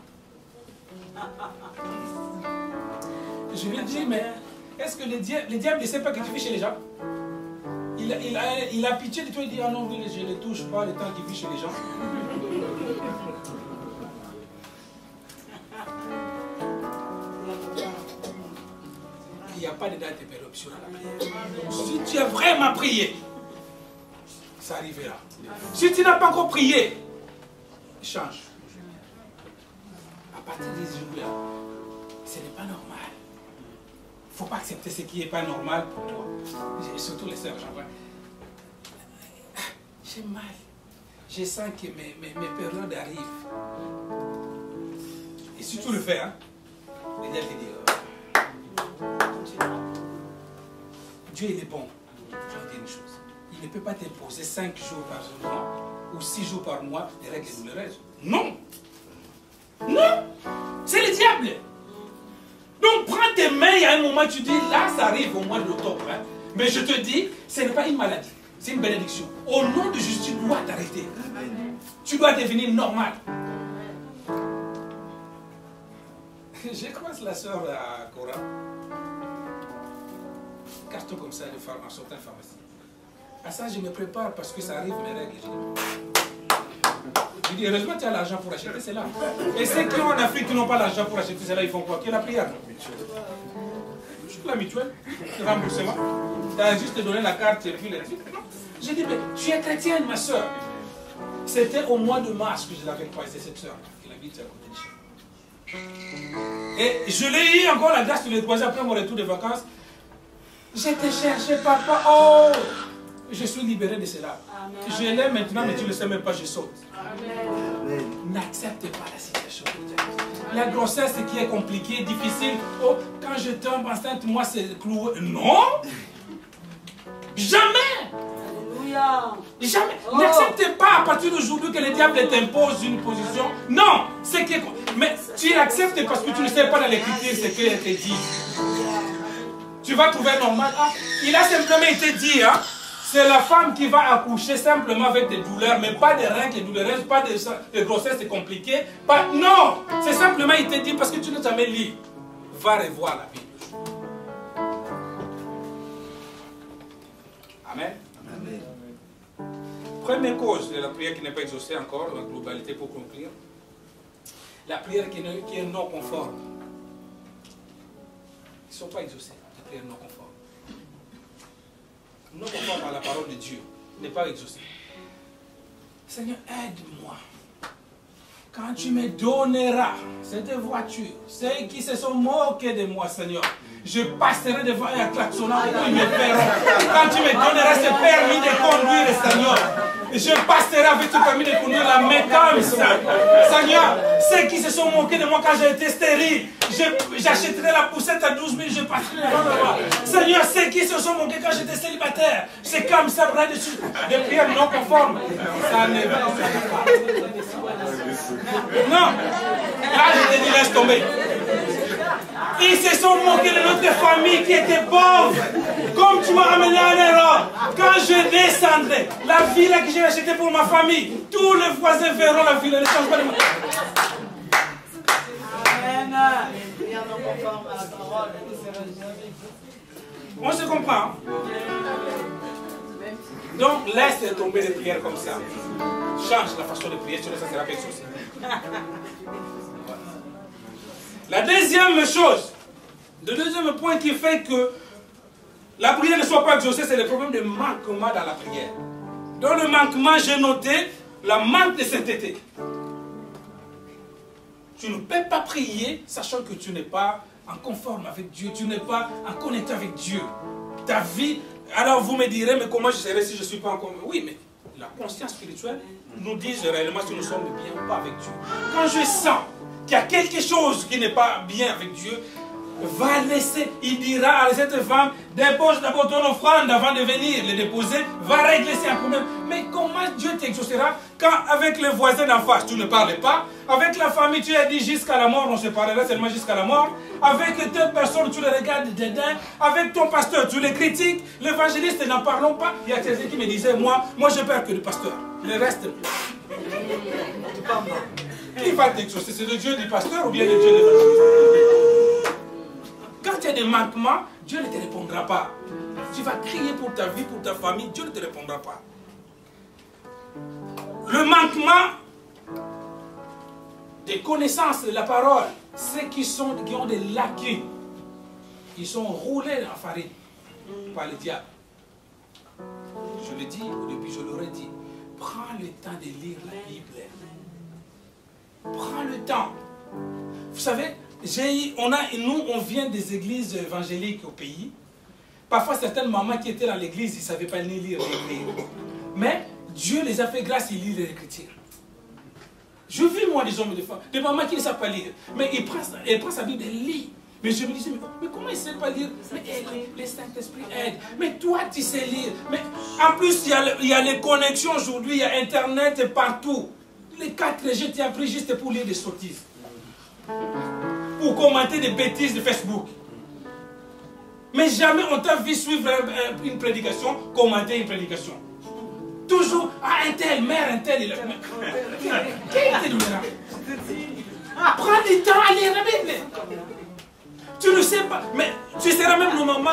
S2: Je lui ai dit, mais est-ce que le diable ne sait pas que tu vis chez les gens? Il a pitié de toi, il dit, ah non, je ne les touche pas le temps qu'il vit chez les gens. Il n'y a pas de date de péremption à la prière. Donc, si tu as vraiment prié, ça arrivera. Si tu n'as pas encore prié, change. À partir de ce jour-là, ce n'est pas normal. Il ne faut pas accepter ce qui n'est pas normal pour toi. Surtout les sœurs, j'en vois. J'ai mal. Je sens que mes périodes arrivent. Et si tu le fais, hein, le diable te dit, Dieu il est bon. Je vais vous dire une chose. Il ne peut pas t'imposer 5 jours par mois ou 6 jours par mois des règles douloureuses. Non. Non. C'est le diable. Donc prends tes mains et à un moment tu dis, là ça arrive au mois d'octobre. Hein. Mais je te dis, ce n'est pas une maladie. C'est une bénédiction. Au nom de Jésus, tu dois t'arrêter. Tu dois devenir normal. Je croise la soeur à Cora. Carton comme ça de en sortant de pharmacie. À ça, je me prépare parce que ça arrive mes règles. Je dis, heureusement, tu as l'argent pour acheter cela. Et ceux qui ont en Afrique qui n'ont pas l'argent pour acheter cela, ils font quoi? Qui est la prière? La mutuelle, le remboursement. Tu as juste donné la carte et puis les trucs. J'ai dit, mais tu es chrétienne, ma soeur. C'était au mois de mars que je l'avais croisée, cette soeur, qui habite à côté de chez moi. Et je l'ai eu encore la grâce de le croiser après mon retour de vacances. Je te cherchais, papa. Oh, je suis libéré de cela. Amen. Je l'ai maintenant, mais tu ne le sais même pas, je saute. N'accepte pas la situation. La grossesse qui est compliquée, difficile. Oh, quand je tombe enceinte, moi c'est cloué. Non! Jamais! Alléluia! Jamais! Oh. N'accepte pas à partir d'aujourd'hui que le diable t'impose une position. Non! Mais tu l'acceptes parce que tu ne sais pas dans l'écriture ce qu'elle te dit. Tu vas trouver normal. Ah, il a simplement été dit, hein, c'est la femme qui va accoucher simplement avec des douleurs, mais pas des règles douloureuses, pas de grossesse compliquée. Pas, non, c'est simplement été dit parce que tu n'as jamais lu. Va revoir la Bible. Amen. Amen. Première cause de la prière qui n'est pas exaucée encore, la globalité pour conclure. La prière qui est non conforme. Ils ne sont pas exaucés. Non conforme. Non conforme à la parole de Dieu. N'est pas exaucé. Seigneur, aide-moi. Quand tu me donneras cette voiture, ceux qui se sont moqués de moi, Seigneur, je passerai devant un klaxonnant où ils me verront. Quand tu me donneras ce permis de conduire, Seigneur, je passerai avec ce permis de conduire la main comme ça. Seigneur, ceux qui se sont moqués de moi quand j'ai été stérile, j'achèterai la poussette à 12 000, je passerai devant moi. Seigneur, ceux qui se sont moqués quand j'étais célibataire, c'est comme ça, bras dessus, des prières non conformes. Ça ne va pas. Non, là je te dis, laisse tomber. Ils se sont moqués de notre famille qui était pauvre. Comme tu m'as amené en Europe, quand je descendrai, la villa que j'ai achetée pour ma famille, tous les voisins verront la villa, ne change pas de moi. On se comprend. Donc laisse tomber les prières comme ça. Change la façon de prier, sinon ça sera quelque chose. La deuxième chose, le deuxième point qui fait que la prière ne soit pas exaucée, c'est le problème de manquement dans la prière. Dans le manquement, j'ai noté la manque de sainteté. Tu ne peux pas prier sachant que tu n'es pas en conforme avec Dieu, tu n'es pas en connexion avec Dieu. Ta vie, alors vous me direz, mais comment je serai si je ne suis pas en connexion? Oui, mais la conscience spirituelle nous dit réellement si nous sommes bien ou pas avec Dieu. Quand je sens qu'il y a quelque chose qui n'est pas bien avec Dieu, va laisser, il dira à cette femme, dépose d'abord ton offrande avant de venir les déposer, va régler un problème. Mais comment Dieu t'exaucera quand avec les voisins d'en face, tu ne parles pas, avec la famille, tu as dit jusqu'à la mort, on se parlera seulement jusqu'à la mort, avec telle personne, tu les regardes de dédain, avec ton pasteur, tu les critiques, l'évangéliste, n'en parlons pas. Il y a quelqu'un qui me disait, moi j'ai peur que le pasteur, le reste. Qui va t'exaucer? C'est le Dieu du pasteur ou bien le Dieu de l'évangéliste? Quand tu as des manquements, Dieu ne te répondra pas. Tu vas crier pour ta vie, pour ta famille, Dieu ne te répondra pas. Le manquement des connaissances de la parole, ceux qui ont des lacunes, ils sont roulés en farine par le diable. Je le dis au début, je l'aurais dit, prends le temps de lire la Bible. Prends le temps. Vous savez, nous, on vient des églises évangéliques au pays. Parfois, certaines mamans qui étaient dans l'église, ils ne savaient pas ni lire ni écrire. Mais Dieu les a fait grâce, ils lisent l'écriture. Je vis, moi, des hommes et des femmes, des mamans qui ne savent pas lire. Mais ils prennent sa Bible et lisent. Mais je me disais, mais comment ils ne savent pas lire? Mais les Saint-Esprit aident. Mais toi, tu sais lire. Mais en plus, il y a les connexions aujourd'hui, il y a Internet partout. Les 4G, tu as pris juste pour lire des sottises. Pour commenter des bêtises de Facebook. Mais jamais on t'a vu suivre une prédication, commenter une prédication. Toujours, un tel, mère, un tel. Qui te donnera? Prends du temps à lire la Bible. Tu ne sais pas, mais tu seras même normalement